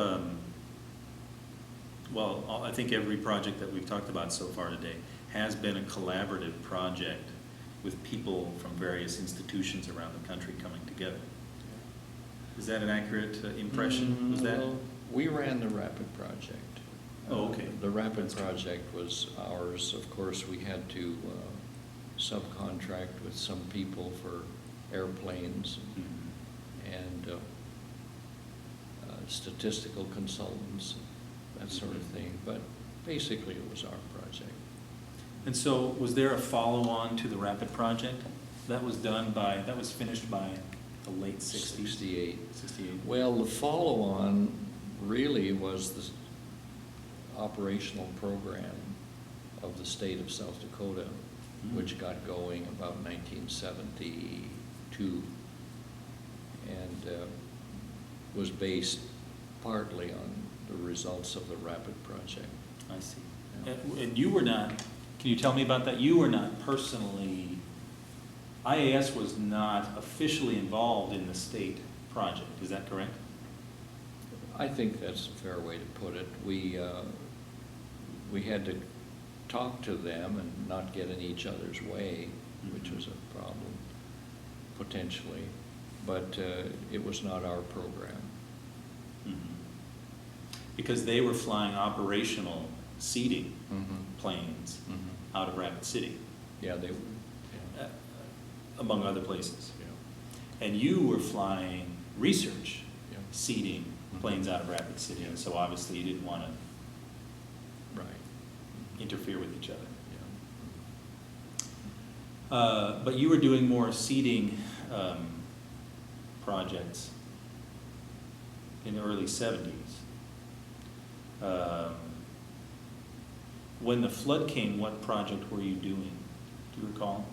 well, I think every project that we've talked about so far today has been a collaborative project with people from various institutions around the country coming together. Is that an accurate impression? Was that? Well, we ran the RAPID project. Oh, okay. The RAPID project was ours. Of course, we had to subcontract with some people for airplanes Mhm. and statistical consultants, that sort of thing. But basically, it was our project. And so was there a follow-on to the RAPID project? That was finished by the late 60s? 68. 68. Well, the follow-on really was the operational program of the state of South Dakota, which got going about 1972 and was based partly on the results of the RAPID project. I see. Yeah. And you were not, can you tell me about that? You were not personally, IAS was not officially involved in the state project, is that correct? I think that's a fair way to put it. We had to talk to them and not get in each other's way, which was a problem, potentially. But it was not our program. Mm-hmm. Because they were flying operational seeding planes out of Rapid City, Yeah, they, among other places. yeah. And you were flying research Yeah. seeding planes out of Rapid City, and so obviously you didn't want to Right. interfere with each other. Yeah. But you were doing more seeding projects in the early 70s. When the flood came, what project were you doing? Do you recall?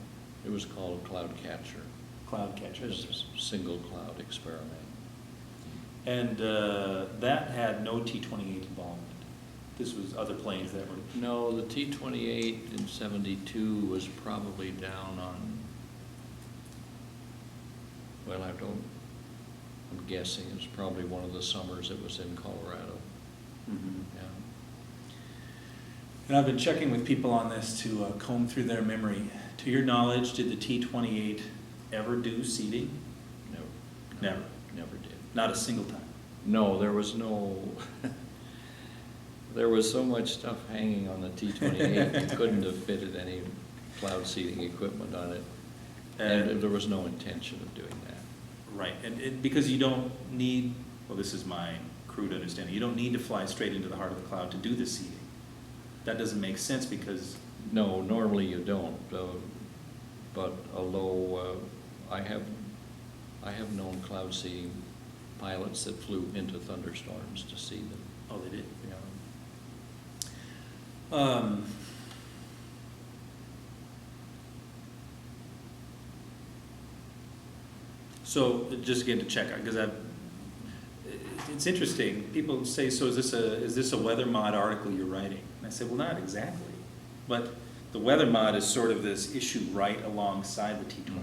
It was called Cloud Catcher. Cloud It catcher. was a single cloud experiment. And that had no T-28 involvement. This was other planes that were... No, the T-28 in 72 was probably down on, well, I'm guessing it was probably one of the summers it was in Colorado. Mhm. Yeah. And I've been checking with people on this to comb through their memory. To your knowledge, did the T-28 ever do seeding? Never. Never did. Not a single time? No, there was no, there was so much stuff hanging on the T-28, you couldn't have fitted any cloud seeding equipment on it. And there was no intention of doing that. Right, and because you don't need, well, this is my crude understanding, you don't need to fly straight into the heart of the cloud to do the seeding. That doesn't make sense because... No, normally you don't, but although I have known cloud seeding pilots that flew into thunderstorms to see them. Oh, they did? Yeah. So, just again to check, because it's interesting, people say, so is this a weather mod article you're writing? And I said, well, not exactly, but the weather mod is sort of this issue right alongside the T-28.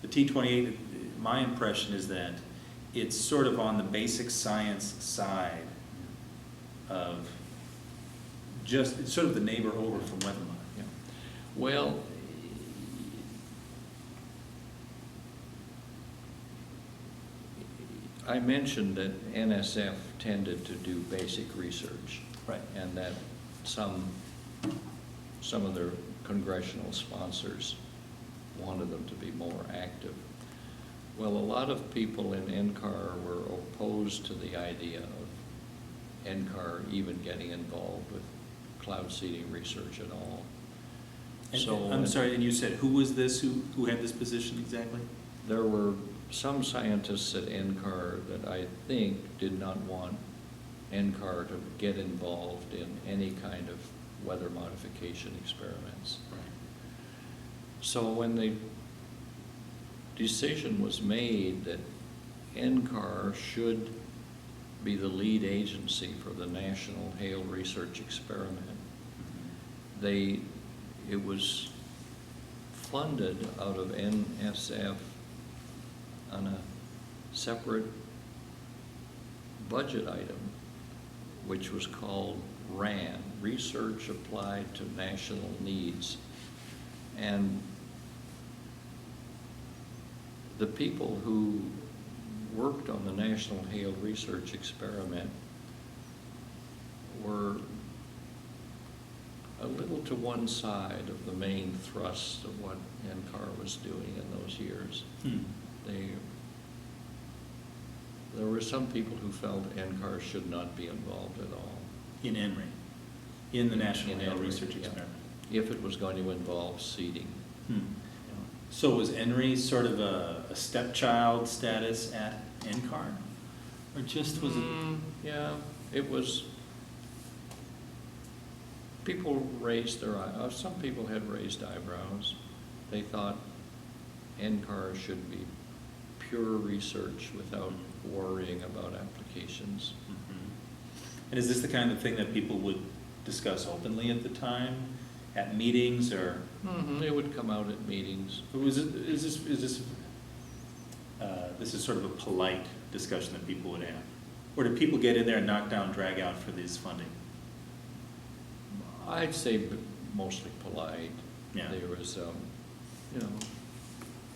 The T-28, my impression is that it's sort of on the basic science side of just, it's sort of the neighbor over from weather mod. Yeah. Well, I mentioned that NSF tended to do basic research. Right. And that some of their congressional sponsors wanted them to be more active. Well, a lot of people in NCAR were opposed to the idea of NCAR even getting involved with cloud seeding research at all. And, I'm sorry, and you said, who was this, who had this position exactly? There were some scientists at NCAR that I think did not want NCAR to get involved in any kind of weather modification experiments. Right. So when the decision was made that NCAR should be the lead agency for the National Hail Research Experiment, it was funded out of NSF on a separate budget item, which was called RAN, Research Applied to National Needs. And the people who worked on the National Hail Research Experiment were a little to one side of the main thrust of what NCAR was doing in those years. There were some people who felt NCAR should not be involved at all. In ENRI, in the National Hail ENRI, Research yeah. Experiment. If it was going to involve seeding. So was ENRI sort of a stepchild status at NCAR? Or just was it? Yeah, it was. People raised their eyebrows. Some people had raised eyebrows. They thought NCAR should be pure research without worrying about applications. And is this the kind of thing that people would discuss openly at the time, at meetings, or? It would come out at meetings. Or is this sort of a polite discussion that people would have? Or do people get in there and knock down, drag out for this funding? I'd say mostly polite. Yeah. There was,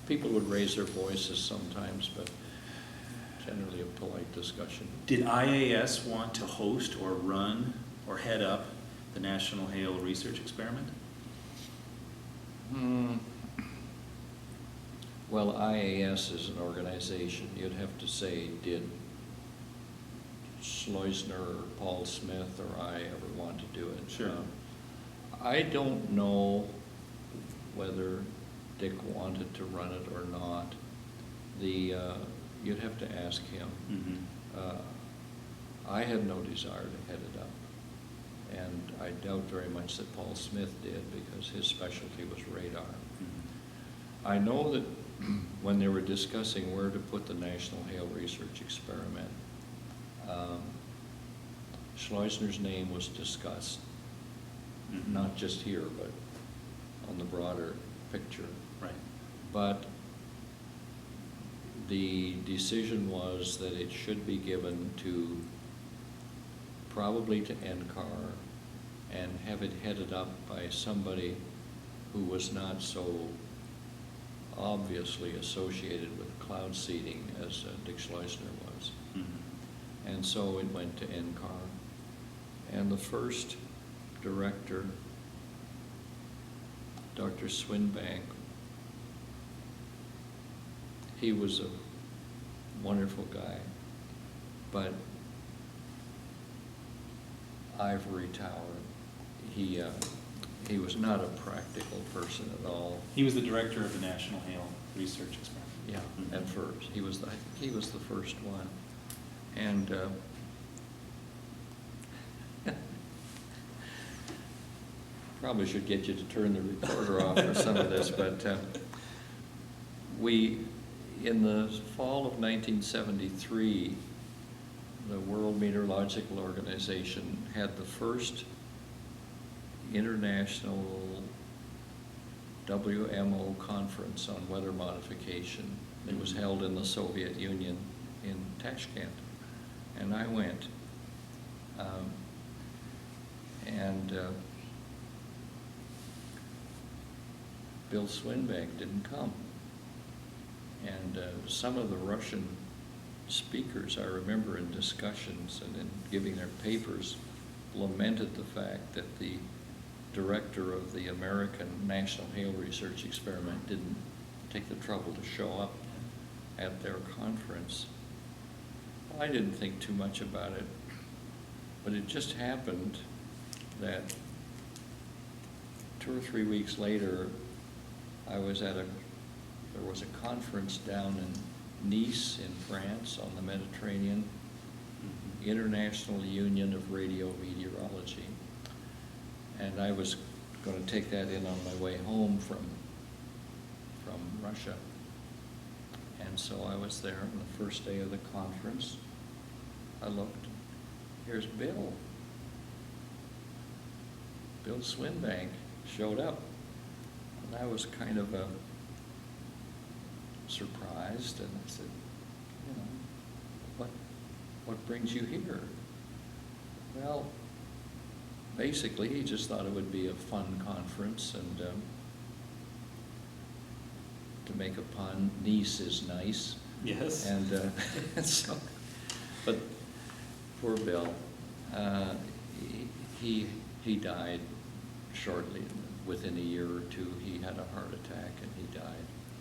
people would raise their voices sometimes, but generally a polite discussion. Did IAS want to host or run or head up the National Hail Research Experiment? Well, IAS is an organization. You'd have to say, did Schleusner or Paul Smith or I ever want to do it? Sure. I don't know whether Dick wanted to run it or not. You'd have to ask him. I had no desire to head it up. And I doubt very much that Paul Smith did, because his specialty was radar. I know that when they were discussing where to put the National Hail Research Experiment, Schleusner's name was discussed, not just here, but on the broader picture. Right. But the decision was that it should be given to, probably to NCAR, and have it headed up by somebody who was not so obviously associated with cloud seeding as Dick Schleusner was. And so it went to NCAR. And the first director, Dr. Swinbank, he was a wonderful guy, but ivory tower. He was not a practical person at all. He was the director of the National Hail Research Experiment. Yeah, at first. I think he was the first one. And probably should get you to turn the recorder off for some of this, but in the fall of 1973, the World Meteorological Organization had the first international WMO conference on weather modification. It was held in the Soviet Union in Tashkent, and I went. Bill Swinbank didn't come. And some of the Russian speakers, I remember in discussions and in giving their papers, lamented the fact that the director of the American National Hail Research Experiment didn't take the trouble to show up at their conference. Well, I didn't think too much about it, but it just happened that 2 or 3 weeks later, there was a conference down in Nice in France on the Mediterranean, International Union of Radio Meteorology. And I was going to take that in on my way home from Russia. And so I was there on the first day of the conference. I looked, here's Bill. Bill Swinbank showed up. And I was kind of surprised, and I said, what brings you here? Well, basically, he just thought it would be a fun conference, and to make a pun, Nice is nice. Yes. And so, but poor Bill, he died shortly. Within a year or two, he had a heart attack and he died.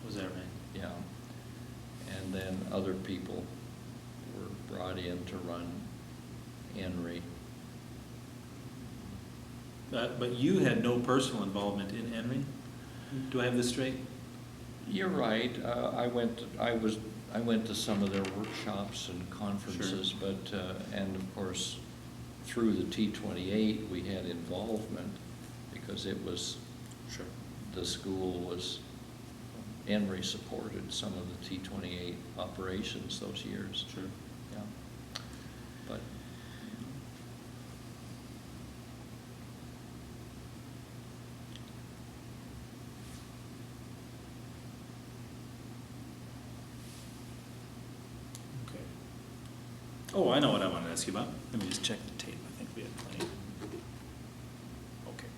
Was that right? Yeah. And then other people were brought in to run ENRI. But you had no personal involvement in ENRI? Do I have this straight? You're right. I went to some of their workshops and conferences, Sure. but and of course, through the T-28, we had involvement because it was, Sure. the school was, ENRI supported some of the T-28 operations those years. Sure. Yeah. But Okay. Oh, I know what I wanted to ask you about. Let me just check the tape. I think we had plenty. Okay.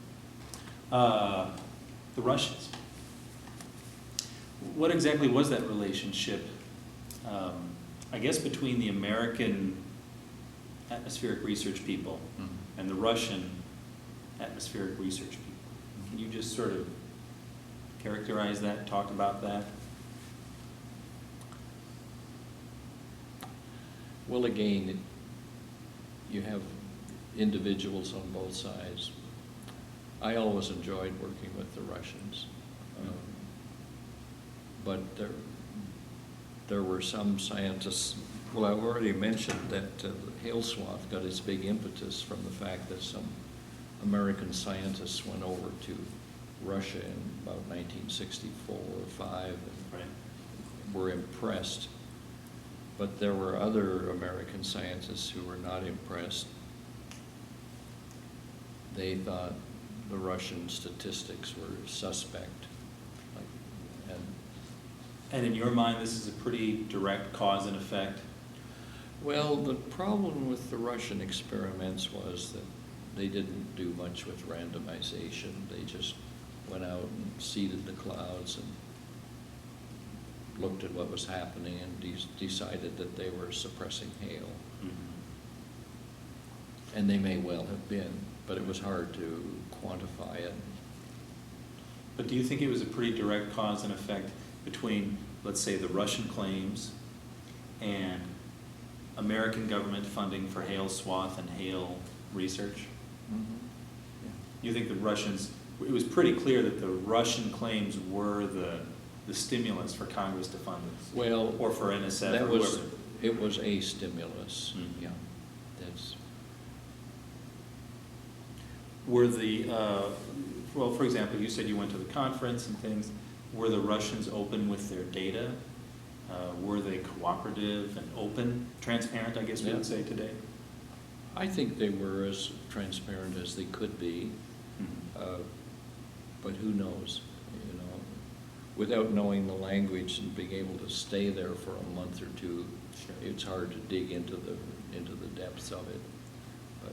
The Russians. What exactly was that relationship, I guess, between the American atmospheric research people and the Russian atmospheric research people? Can you just sort of characterize that, talk about that? well, again, you have individuals on both sides. I always enjoyed working with the Russians, but there were some scientists. Well, I've already mentioned that the hail swath got its big impetus from the fact that some American scientists went over to Russia in about 1964 or 5 and Right. were impressed. But there were other American scientists who were not impressed. They thought the Russian statistics were suspect. And in your mind, this is a pretty direct cause and effect? Well, the problem with the Russian experiments was that they didn't do much with randomization. They just went out and seeded the clouds and looked at what was happening and decided that they were suppressing hail. Mm-hmm. And they may well have been, but it was hard to quantify it. But do you think it was a pretty direct cause and effect between, let's say, the Russian claims and American government funding for hail swath and hail research? Yeah. You think the Russians, it was pretty clear that the Russian claims were the stimulus for Congress to fund this? Well, Or for NSF that or was whoever? It was a stimulus, Mhm. yeah. That's, Were the, well, for example, you said you went to the conference and things. Were the Russians open with their data? Were they cooperative and open, transparent, I guess we Yeah. would say today? I think they were as transparent as they could be, Mhm. but who knows, you know? Without knowing the language and being able to stay there for a month or two, Sure. it's hard to dig into the depths of it, but,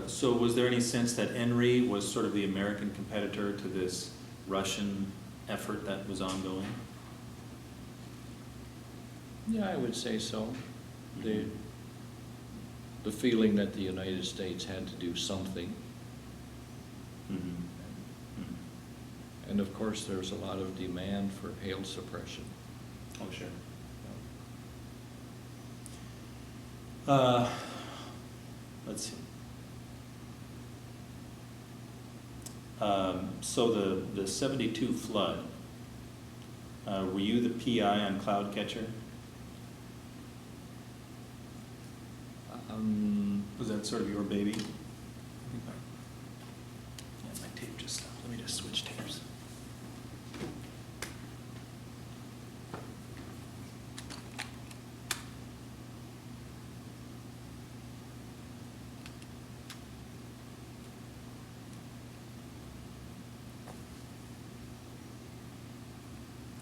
So was there any sense that ENRI was sort of the American competitor to this Russian effort that was ongoing? yeah, I would say so. Mhm. The feeling that the United States had to do something. Mhm. Mhm. And of course, there's a lot of demand for hail suppression. Oh, sure. Let's see. So the 72 flood, were you the PI on Cloudcatcher? Was that sort of your baby? Yeah, my tape just stopped. Let me just switch tapes.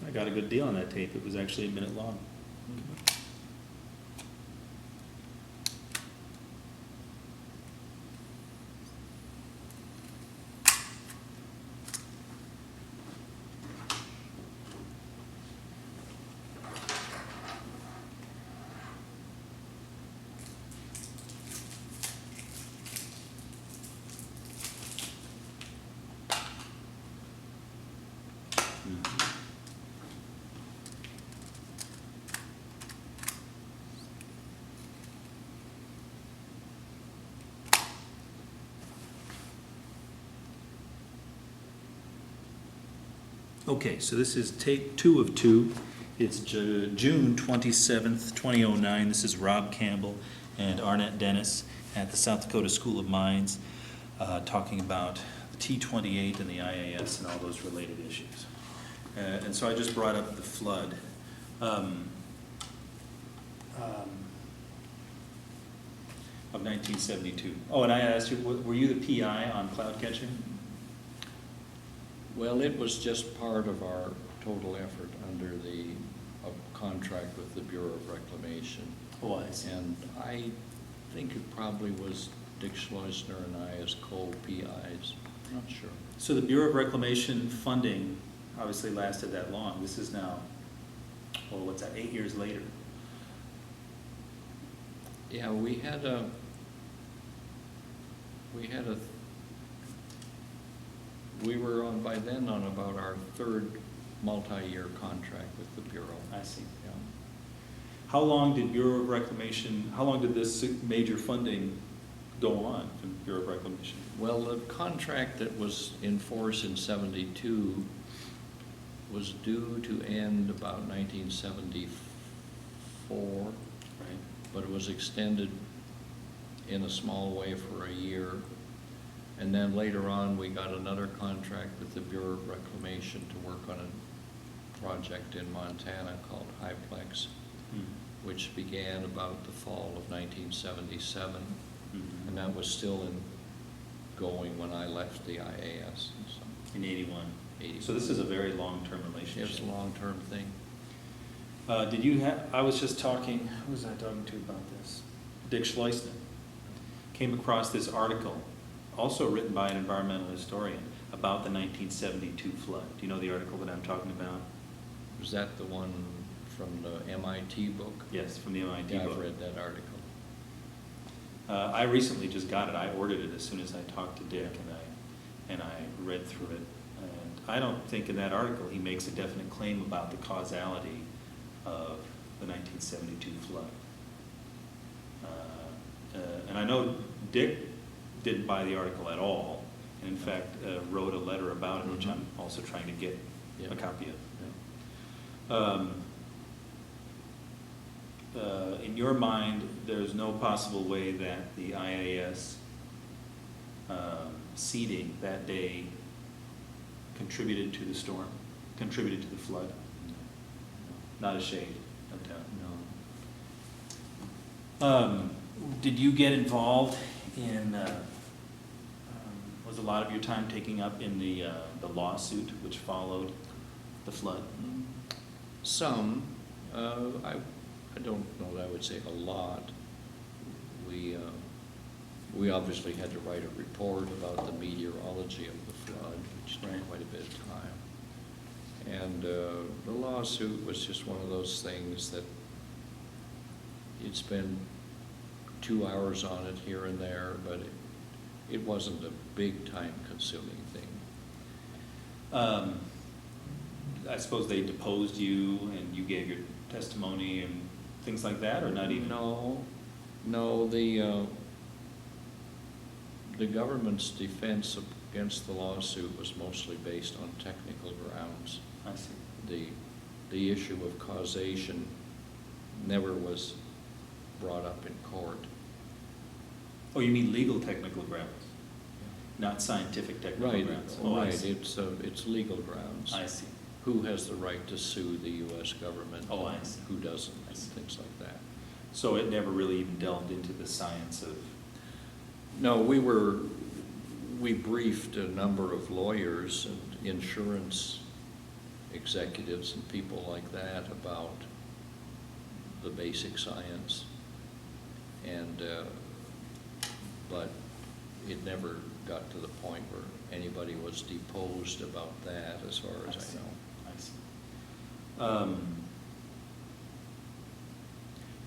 I got a good deal on that tape. It was actually a minute long. Okay, so this is take 2 of 2. It's June 27th, 2009. This is Rob Campbell and Arnett Dennis at the South Dakota School of Mines talking about the T-28 and the IAS and all those related issues. And so I just brought up the flood. Of 1972. Oh, and I asked you, were you the PI on Cloudcatcher? Well, it was just part of our total effort under the contract with the Bureau of Reclamation. Oh, I see. And I think it probably was Dick Schleusner and I as co-PIs, not sure. So the Bureau of Reclamation funding obviously lasted that long. This is now, well, what's that, 8 years later? Yeah, we had a we were on, by then, on about our third multi-year contract with the Bureau. I see. Yeah. How long did Bureau of Reclamation, how long did this major funding go on from Bureau of Reclamation? Well, the contract that was in force in '72 was due to end about 1974, Right. but it was extended in a small way for a year. And then later on, we got another contract with the Bureau of Reclamation to work on a project in Montana called Hyplex, which began about the fall of 1977. Mhm. And that was still going when I left the IAS. So, In 81. 81. So this is a very long-term relationship. It's a long-term thing. Did you have, I was just talking, who was I talking to about this? Dick Schleusner. Came across this article, also written by an environmental historian, about the 1972 flood. Do you know the article that I'm talking about? Was that the one from the MIT book? Yes, from the MIT Yeah, book. I've read that article. I recently just got it. I ordered it as soon as I talked to Dick, and I read through it. And I don't think in that article he makes a definite claim about the causality of the 1972 flood. And I know Dick didn't buy the article at all, and in fact wrote a letter about it, which I'm also trying to get Yeah. a copy of. In your mind, there's no possible way that the IAS seeding that day contributed to the storm, contributed to the flood? Not a shade, no doubt. No. Did you get involved in, was a lot of your time taking up in the lawsuit which followed the flood? Some, I don't know that I would say a lot. We obviously had to write a report about the meteorology of the flood, which took Right. quite a bit of time. And the lawsuit was just one of those things that you'd spend 2 hours on it here and there, but it wasn't a big time-consuming thing. I suppose they deposed you and you gave your testimony and things like that, or not even? No, the government's defense against the lawsuit was mostly based on technical grounds. I see. The issue of causation never was brought up in court. Oh, you mean legal technical grounds, not scientific technical Right, grounds? Oh, I right, see. it's legal grounds. I see. Who has the right to sue the US government? Oh, I see. Who doesn't, I and see. things like that. So it never really even delved into the science of, No, we briefed a number of lawyers and insurance executives and people like that about the basic science. And, but it never got to the point where anybody was deposed about that, as far as I know. I see.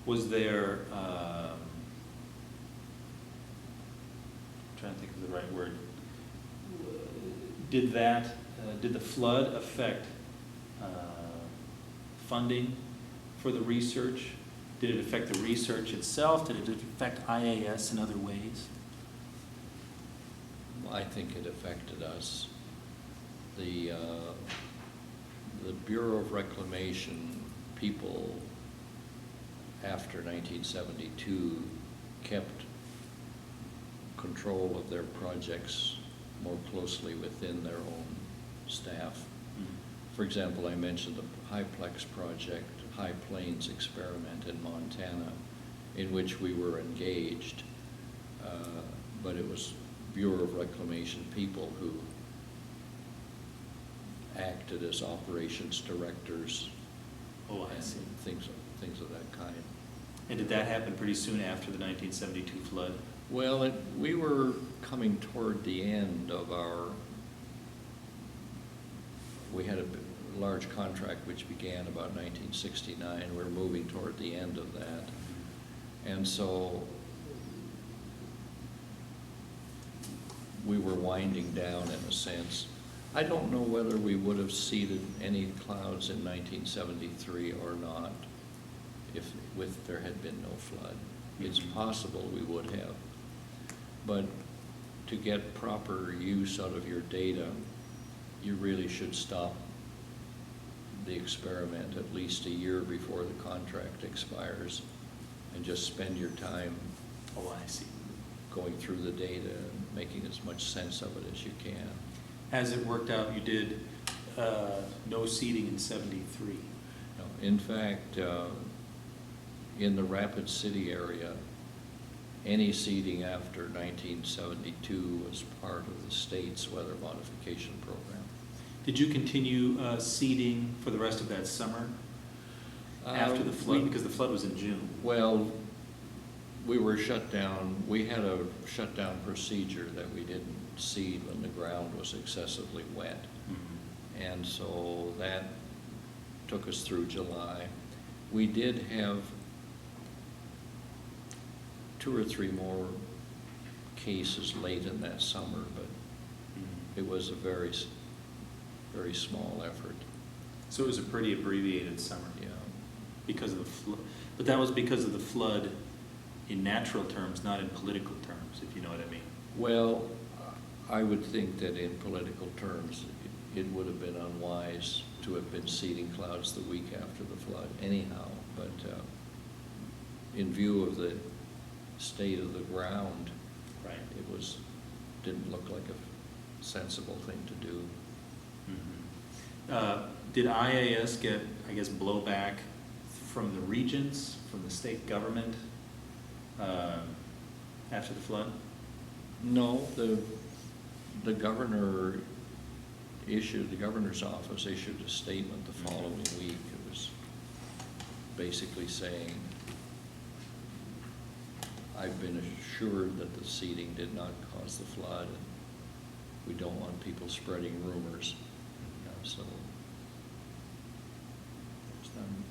Was there, trying to think of the right word. Did the flood affect funding for the research? Did it affect the research itself? Did it affect IAS in other ways? I think it affected us. The Bureau of Reclamation people after 1972 kept control of their projects more closely within their own staff. For example, I mentioned the Highplex project, High Plains experiment in Montana, in which we were engaged, but it was Bureau of Reclamation people who acted as operations directors. Oh, I and see. Things of that kind. And did that happen pretty soon after the 1972 flood? Well, we were coming toward the end of we had a large contract which began about 1969. We're moving toward the end of that. And so we were winding down in a sense. I don't know whether we would have seeded any clouds in 1973 or not if there had been no flood. It's possible we would have. But to get proper use out of your data, you really should stop the experiment at least a year before the contract expires and just spend your time Oh, I see. going through the data and making as much sense of it as you can. As it worked out, you did no seeding in 73. Now, in fact, in the Rapid City area, any seeding after 1972 was part of the state's weather modification program. Did you continue seeding for the rest of that summer after the flood? Because the flood was in June. Well, we were shut down. We had a shutdown procedure that we didn't seed when the ground was excessively wet. Mm-hmm. And so that took us through July. We did have 2 or 3 more cases late in that summer, but it was a very, very small effort. So it was a pretty abbreviated summer. Yeah. Because of the flood. But that was because of the flood in natural terms, not in political terms, if you know what I mean. Well, I would think that in political terms, it would have been unwise to have been seeding clouds the week after the flood anyhow, but in view of the state of the ground, Right. it didn't look like a sensible thing to do. Did IAS get, I guess, blowback from the regions, from the state government after the flood? No, the governor the governor's office issued a statement the following week. It was basically saying, I've been assured that the seeding did not cause the flood, and we don't want people spreading rumors. So it's done.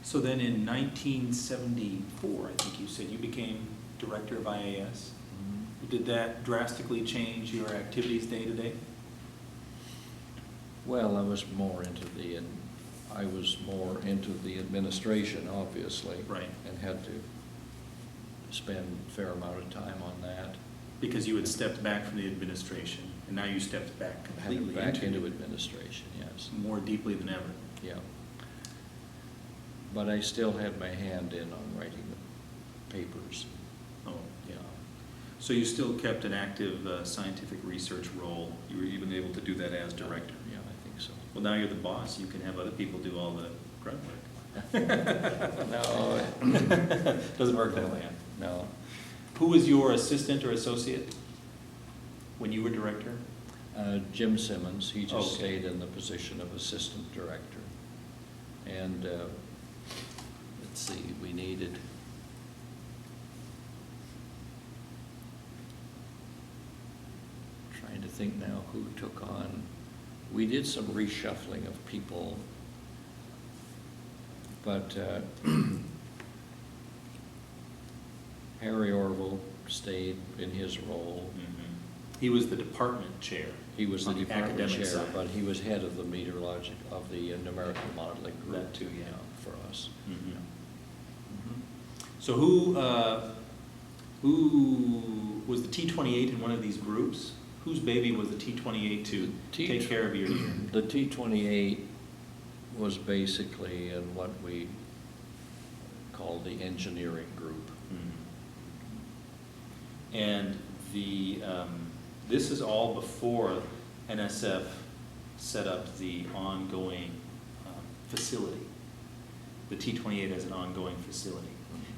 So then in 1974, I think you said, you became director of IAS. Did that drastically change your activities day to day? Well, I was more into the administration, obviously. Right. And had to spend a fair amount of time on that. Because you had stepped back from the administration, and now you stepped back completely Back into administration, yes. more deeply than ever. Yeah. But I still had my hand in on writing the papers. Oh, Yeah. so you still kept an active scientific research role. You were even able to do that as director. Yeah, I think so. Well, now you're the boss. You can have other people do all the grunt work. No. Doesn't work that way. No. Who was your assistant or associate when you were director? Jim Simmons, he just Okay. stayed in the position of assistant director. And let's see, we needed, trying to think now who took on, we did some reshuffling of people, but Harry Orville stayed in his role. He was the department chair. He was the On the department academic chair, side. but he was head of the of the numerical modeling group. That too, yeah. For us. Mhm. Mhm. So who was the T-28 in one of these groups? Whose baby was the T-28 to take care of your year? The T-28 was basically in what we called the engineering group. And this is all before NSF set up the ongoing facility, the T-28 as an ongoing facility.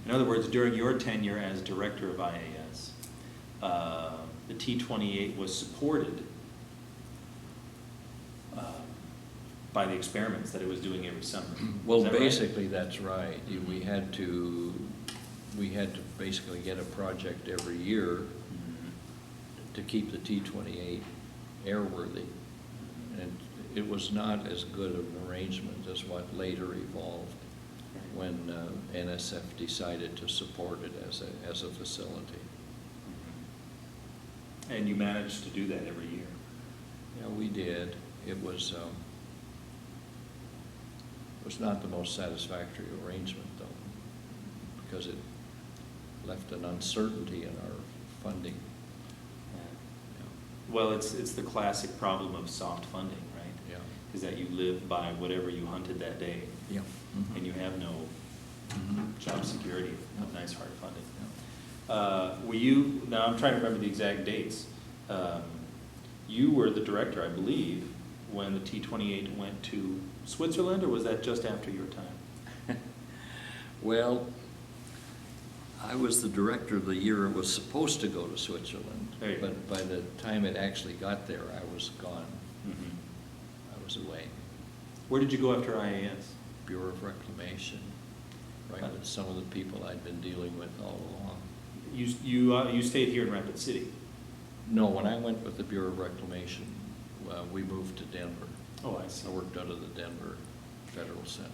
In other words, during your tenure as director of IAS, the T-28 was supported by the experiments that it was doing every summer. Well, Is that right? basically, that's right. We had to basically get a project every year to keep the T-28 airworthy. And it was not as good of an arrangement as what later evolved when NSF decided to support it as a facility. And you managed to do that every year. Yeah, we did. It was not the most satisfactory arrangement, though, because it left an uncertainty in our funding. Well, it's the classic problem of soft funding, right? Yeah. Is that you live by whatever you hunted that day, Yeah. and you have no job security of nice hard funding. Now I'm trying to remember the exact dates. You were the director, I believe, when the T-28 went to Switzerland, or was that just after your time? Well, I was the director of the year it was supposed to go to Switzerland, There you go. but by the time it actually got there, I was gone. I was away. Where did you go after IAS? Bureau of Reclamation, right with some of the people I'd been dealing with all along. You stayed here in Rapid City. No, when I went with the Bureau of Reclamation, we moved to Denver. Oh, I see. I worked out of the Denver Federal Center.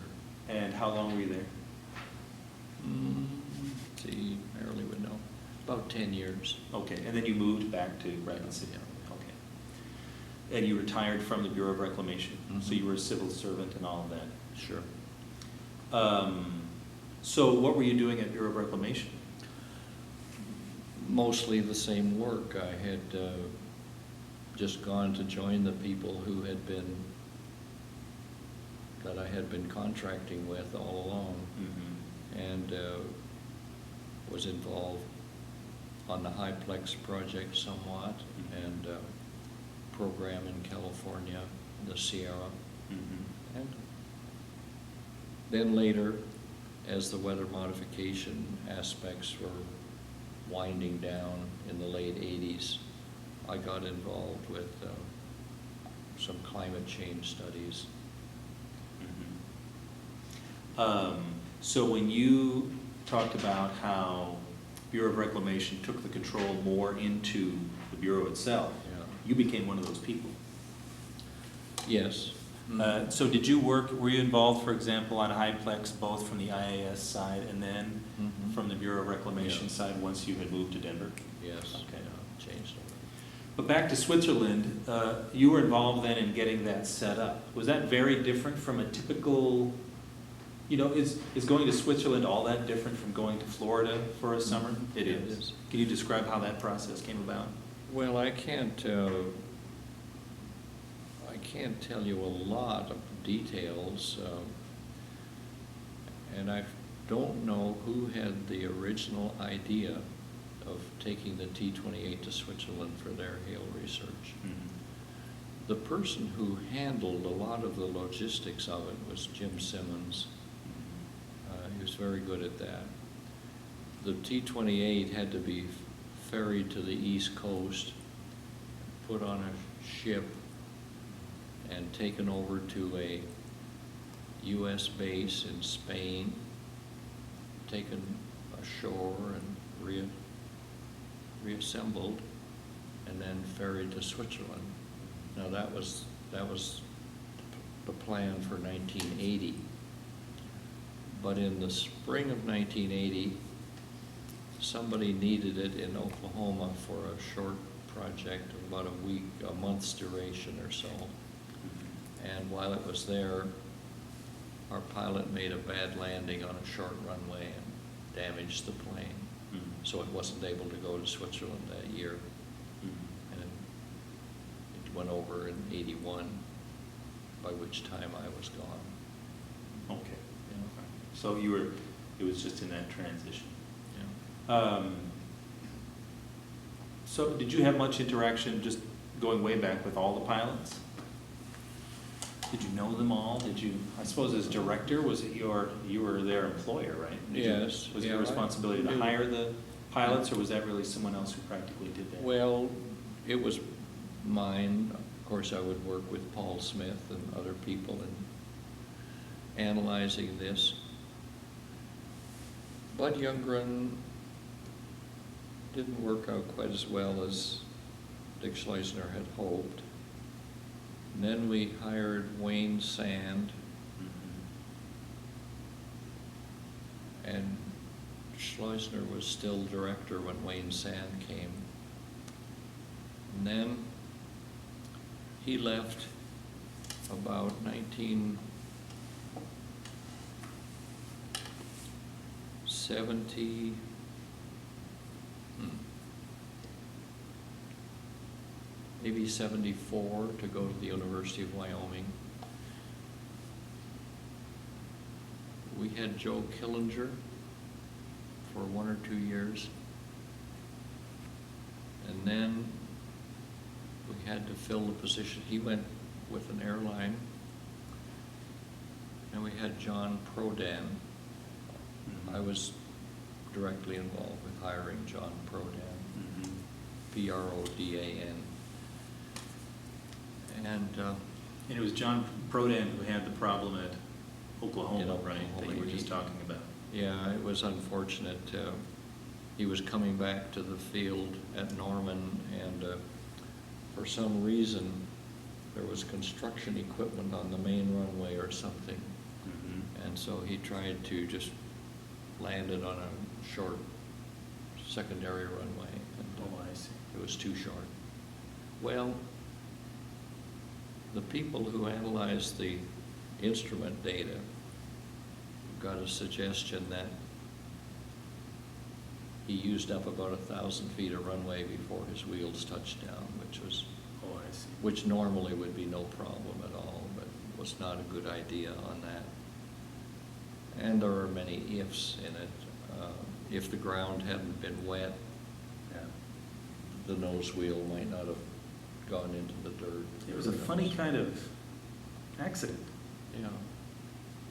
And how long were you there? See, Marilyn would know. About 10 years. Okay, and then you moved back to Rapid City. Yeah. Okay. And you retired from the Bureau of Reclamation, so Mhm. you were a civil servant and all of that. Sure. So what were you doing at Bureau of Reclamation? Mostly the same work. I had just gone to join the people who had been, that I had been contracting with all along, and was involved on the High-Plex project somewhat, and program in California, the Sierra. And then later, as the weather modification aspects were winding down in the late 80s, I got involved with some climate change studies. So when you talked about how Bureau of Reclamation took the control more into the Bureau itself, Yeah. you became one of those people. Yes. So did you were you involved, for example, on High-Plex, both from the IAS side and then Mhm. from the Bureau of Reclamation Yeah. side once you had moved to Denver? Yes. Okay. Yeah, changed over. But back to Switzerland, you were involved then in getting that set up. Was that very different from a typical, is going to Switzerland all that different from going to Florida for a summer? It Yeah, is. it is. Can you describe how that process came about? Well, I can't tell you a lot of details, and I don't know who had the original idea of taking the T-28 to Switzerland for their hail research. The person who handled a lot of the logistics of it was Jim Simmons. He was very good at that. The T-28 had to be ferried to the East Coast, put on a ship, and taken over to a U.S. base in Spain, taken ashore and reassembled, and then ferried to Switzerland. Now that was the plan for 1980. But in the spring of 1980, somebody needed it in Oklahoma for a short project of about a month's duration or so. And while it was there, our pilot made a bad landing on a short runway and damaged the plane. So it wasn't able to go to Switzerland that year. And it went over in 81, by which time I was gone. Okay. Yeah. So it was just in that transition. Yeah. So did you have much interaction, just going way back, with all the pilots? Did you know them all? I suppose as director, you were their employer, right? Yes. Was it Yeah, your responsibility to I- hire the pilots, or was that really someone else who practically did that? Well, it was mine. Of course, I would work with Paul Smith and other people in analyzing this. Bud Youngren didn't work out quite as well as Dick Schleusner had hoped. And then we hired Wayne Sand, and Schleusner was still director when Wayne Sand came. And then he left about 1970, maybe 74, to go to the University of Wyoming. We had Joe Killinger for 1 or 2 years. And then we had to fill the position. He went with an airline. And we had John Prodan. I was directly involved with hiring John Prodan, Prodan. And it was John Prodan who had the problem at Oklahoma, In right? That you were Oklahoma. just talking about. yeah, it was unfortunate. He was coming back to the field at Norman, and for some reason, there was construction equipment on the main runway or something. And so he tried to just land it on a short secondary runway. And Oh, I see. it was too short. Well, the people who analyzed the instrument data got a suggestion that he used up about 1,000 feet of runway before his wheels touched down, Oh, I see. which normally would be no problem at all, but was not a good idea on that. And there are many ifs in it. If the ground hadn't been wet, Yeah. the nose wheel might not have gone into the dirt. It was a funny kind of accident. Yeah.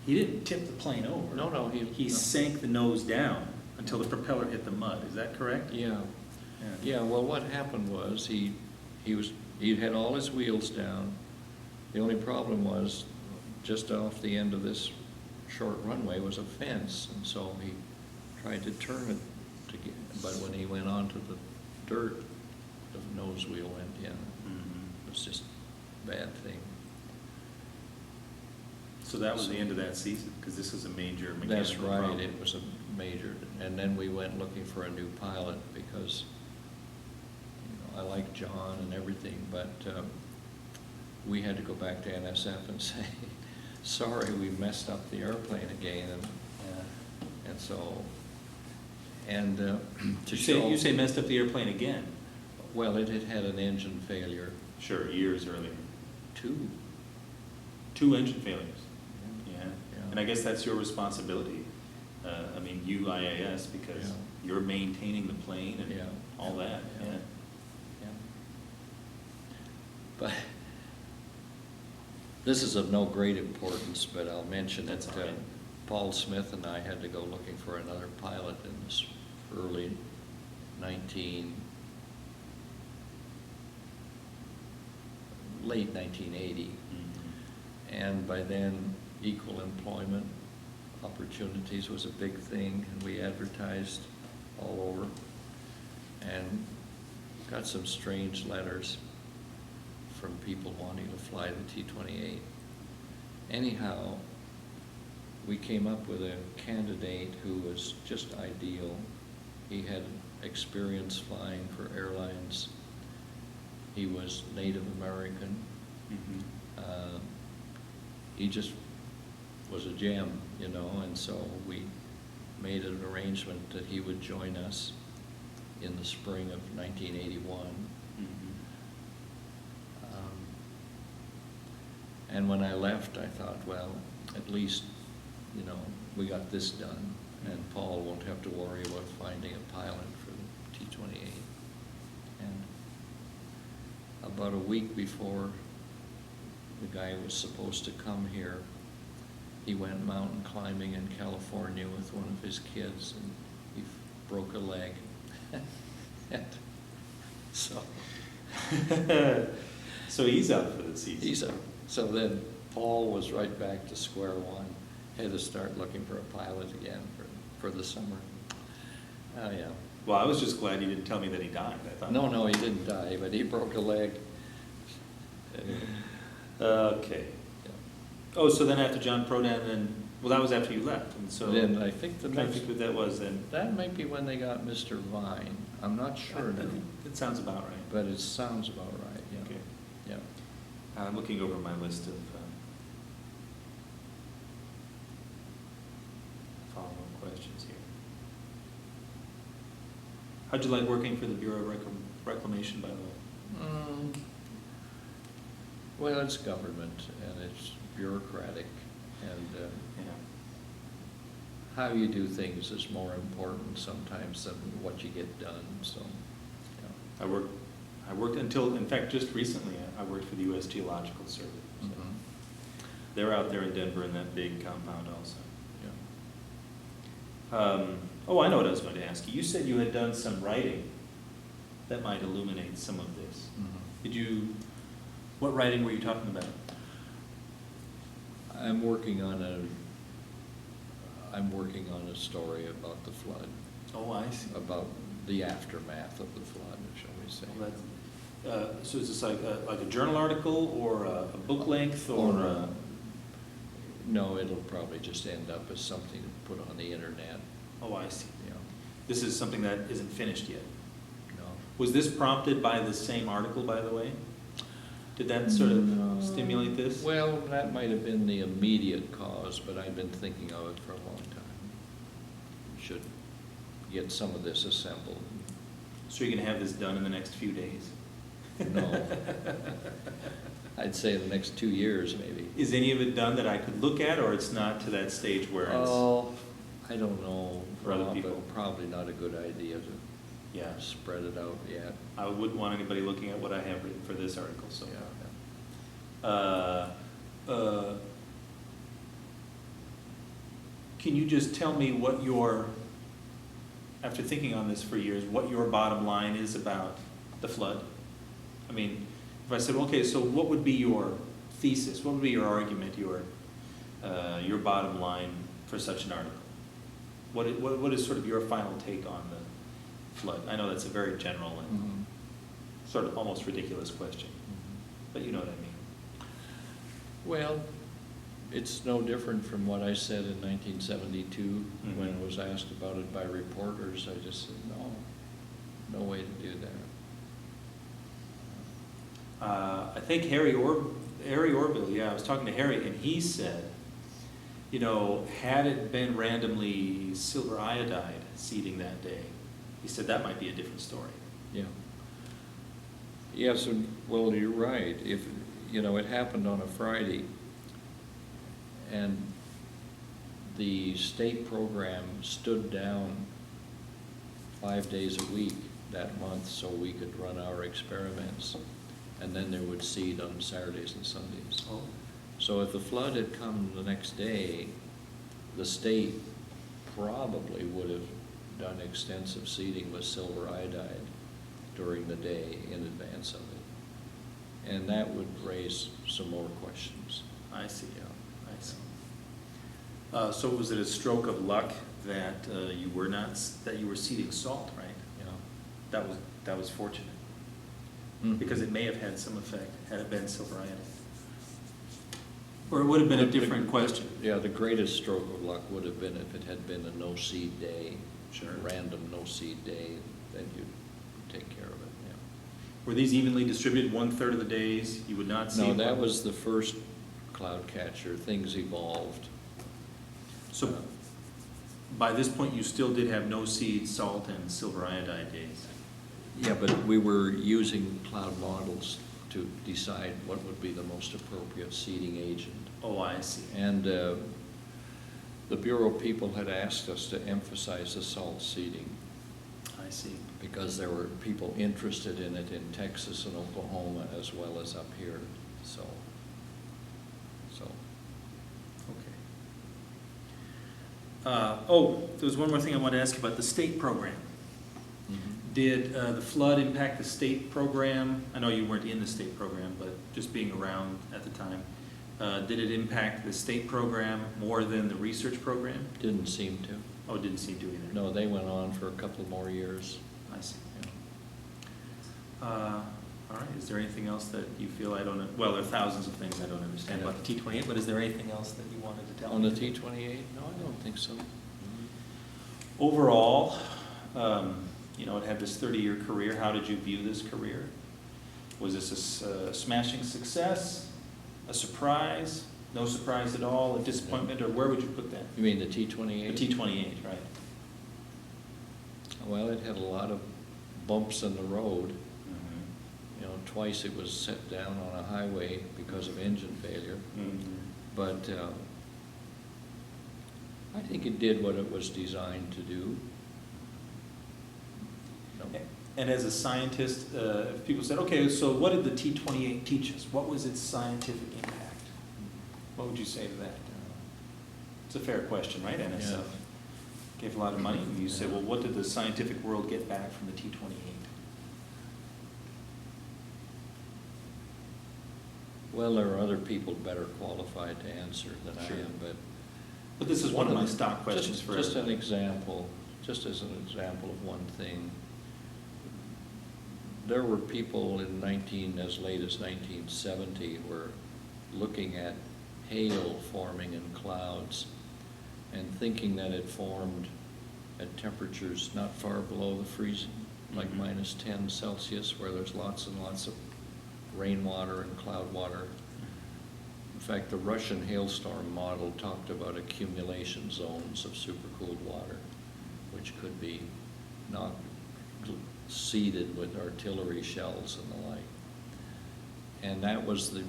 He didn't tip the plane over. No, He no. sank the nose down until the propeller hit the mud. Is that correct? Yeah. Yeah, well, what happened was he had all his wheels down. The only problem was just off the end of this short runway was a fence, and so he tried to turn it to get, but when he went onto the dirt, the nose wheel went in. Mhm. It was just a bad thing. So that was the end of that season, because this was a major mechanical That's right, problem. it was a major, and then we went looking for a new pilot because, I like John and everything, but we had to go back to NSF and say, sorry, we messed up the airplane again, and so, and to show. You say messed up the airplane again? Well, it had had an engine failure. Sure, years earlier. Two. 2 engine failures. Yeah. Yeah. And I guess that's your responsibility. I mean, UIAS, because Yeah. you're maintaining the plane and Yeah. all that. Yeah. Yeah. Yeah. But this is of no great importance, but I'll mention that That's all right. Paul Smith and I had to go looking for another pilot in this early late 1980. Mhm. And by then, equal employment opportunities was a big thing, and we advertised all over, and got some strange letters from people wanting to fly the T-28. Anyhow, we came up with a candidate who was just ideal. He had experience flying for airlines. He was Native American. Mhm. He just was a gem, and so we made an arrangement that he would join us in the spring of 1981. Mhm. And when I left, I thought, well, at least, we got this done, and Paul won't have to worry about finding a pilot for the T-28. And about a week before the guy was supposed to come here, he went mountain climbing in California with one of his kids, and he broke a leg. And so So he's out for the season. so then Paul was right back to square one, had to start looking for a pilot again for the summer. Oh, yeah. Well, I was just glad you didn't tell me that he died. I thought. No, he didn't die, but he broke a leg. Anyway, Okay. yeah. Oh, so then after John Prodan, well, that was after you left, and so. Then I think I'm trying to think who that was then. that might be when they got Mr. Vine. I'm not sure now, It sounds about right. but it sounds about right, yeah. Okay. Yeah. I'm looking over my list of follow-up questions here. How'd you like working for the Bureau of Reclamation, by the way? Well, it's government, and it's bureaucratic, and Yeah. how you do things is more important sometimes than what you get done, so, yeah. I worked until, in fact, just recently, I worked for the U.S. Geological Survey. So Mhm. They're out there in Denver in that big compound also. Yeah. Oh, I know what I was going to ask you. You said you had done some writing that might illuminate some of this. Mhm. What writing were you talking about? I'm working on a story about the flood, Oh, I see. about the aftermath of the flood, shall we say. Well, so is this like a journal article or a book length or? No, it'll probably just end up as something to put on the internet, Oh, I see. you know. This is something that isn't finished yet. No. Was this prompted by the same article, by the way? Did that sort of stimulate this? Well, that might have been the immediate cause, but I've been thinking of it for a long time. Should get some of this assembled. So you're gonna have this done in the next few days? No. I'd say the next 2 years, maybe. Is any of it done that I could look at, or it's not to that stage where it's? Oh, I don't know. For other Rob, people. but probably not a good idea to Yeah, spread it out yet. I wouldn't want anybody looking at what I have written for this article, so. Yeah. Can you just tell me what your, after thinking on this for years, what your bottom line is about the flood? I mean, if I said, okay, so what would be your thesis, what would be your argument, your bottom line for such an article? What is sort of your final take on the flood? I know that's a very general and Mhm. sort of almost ridiculous question, but you know what I mean. Well, it's no different from what I said in 1972 when I was asked about it by reporters. I just said, no way to do that. I think Harry Orville, yeah, I was talking to Harry, and he said, you know, had it been randomly silver iodide seeding that day, he said that might be a different story. Yeah. Yes, and, well, you're right. If, you know, it happened on a Friday, and the state program stood down 5 days a week that month so we could run our experiments, and then they would seed on Saturdays and Sundays. Oh. So if the flood had come the next day, the state probably would have done extensive seeding with silver iodide during the day in advance of it. And that would raise some more questions. I see, yeah, I see. So was it a stroke of luck that you were seeding salt, right? Yeah. That was fortunate, Mhm. because it may have had some effect had it been silver iodide. Or it would have been a different question. Yeah, the greatest stroke of luck would have been if it had been a no-seed day. Sure. A random no-seed day, then you'd take care of it, yeah. Were these evenly distributed 1/3 of the days? You would not see? No, that was the first cloud catcher. Things evolved. So by this point, you still did have no seed, salt, and silver iodide days? Yeah, but we were using cloud models to decide what would be the most appropriate seeding agent. Oh, I see. And the Bureau people had asked us to emphasize the salt seeding I see. because there were people interested in it in Texas and Oklahoma as well as up here, so. Okay. There was one more thing I wanted to ask you about the state program. Did the flood impact the state program? I know you weren't in the state program, but just being around at the time. Did it impact the state program more than the research program? Didn't seem to. Oh, it didn't seem to either. No, they went on for a couple more years. I see. Yeah. All right, is there anything else that you feel I don't know? Well, there are thousands of things I don't understand about the T-28, but is there anything else that you wanted to tell On me? the T-28? No, I don't think so. Overall, you know, it had this 30-year career. How did you view this career? Was this a smashing success, a surprise, no surprise at all, a disappointment, or where would you put that? You mean the T-28? The T-28, right. Well, it had a lot of bumps in the road. You know, twice it was set down on a highway because of engine failure. But I think it did what it was designed to do. No. And as a scientist, if people said, okay, so what did the T-28 teach us? What was its scientific impact? What would you say to that? It's a fair question, right? NSF Yeah. gave a lot of money. And you say, Yeah. well, what did the scientific world get back from the T-28? Well, there are other people better qualified to answer than Sure. I am, but. But this is one of my stock questions just, for just an everybody. example, just as an example of one thing. There were people in as late as 1970 were looking at hail forming in clouds and thinking that it formed at temperatures not far below the freezing, like Mhm. -10 Celsius, where there's lots and lots of rainwater and cloud water. In fact, the Russian hailstorm model talked about accumulation zones of supercooled water, which could be not seeded with artillery shells and the like. And that was the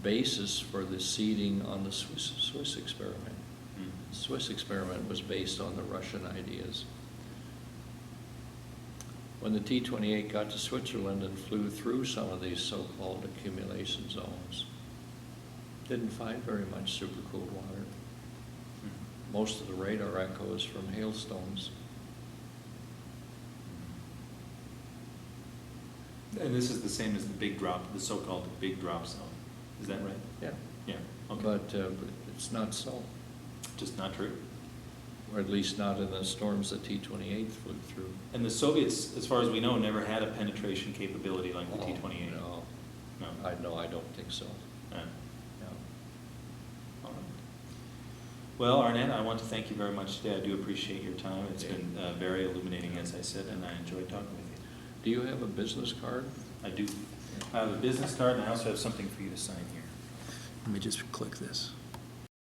basis for the seeding on the Swiss experiment. The Swiss experiment was based on the Russian ideas. When the T-28 got to Switzerland and flew through some of these so-called accumulation zones, didn't find very much supercooled water. Most of the radar echoes from hailstones. And this is the same as the big drop, the so-called big drop zone. Is that right? Yeah. Yeah, okay. But it's not so, Just not true. or at least not in the storms that T-28 flew through. And the Soviets, as far as we know, never had a penetration capability like the Oh, T-28. No, No. I don't think so. No. No. All right. Well, Arnett, I want to thank you very much today. I do appreciate your time. It's Okay. been very illuminating, as I said, and I enjoyed talking with you. Do you have a business card? I do. I have a business card, and I also have something for you to sign here. Let me just click this.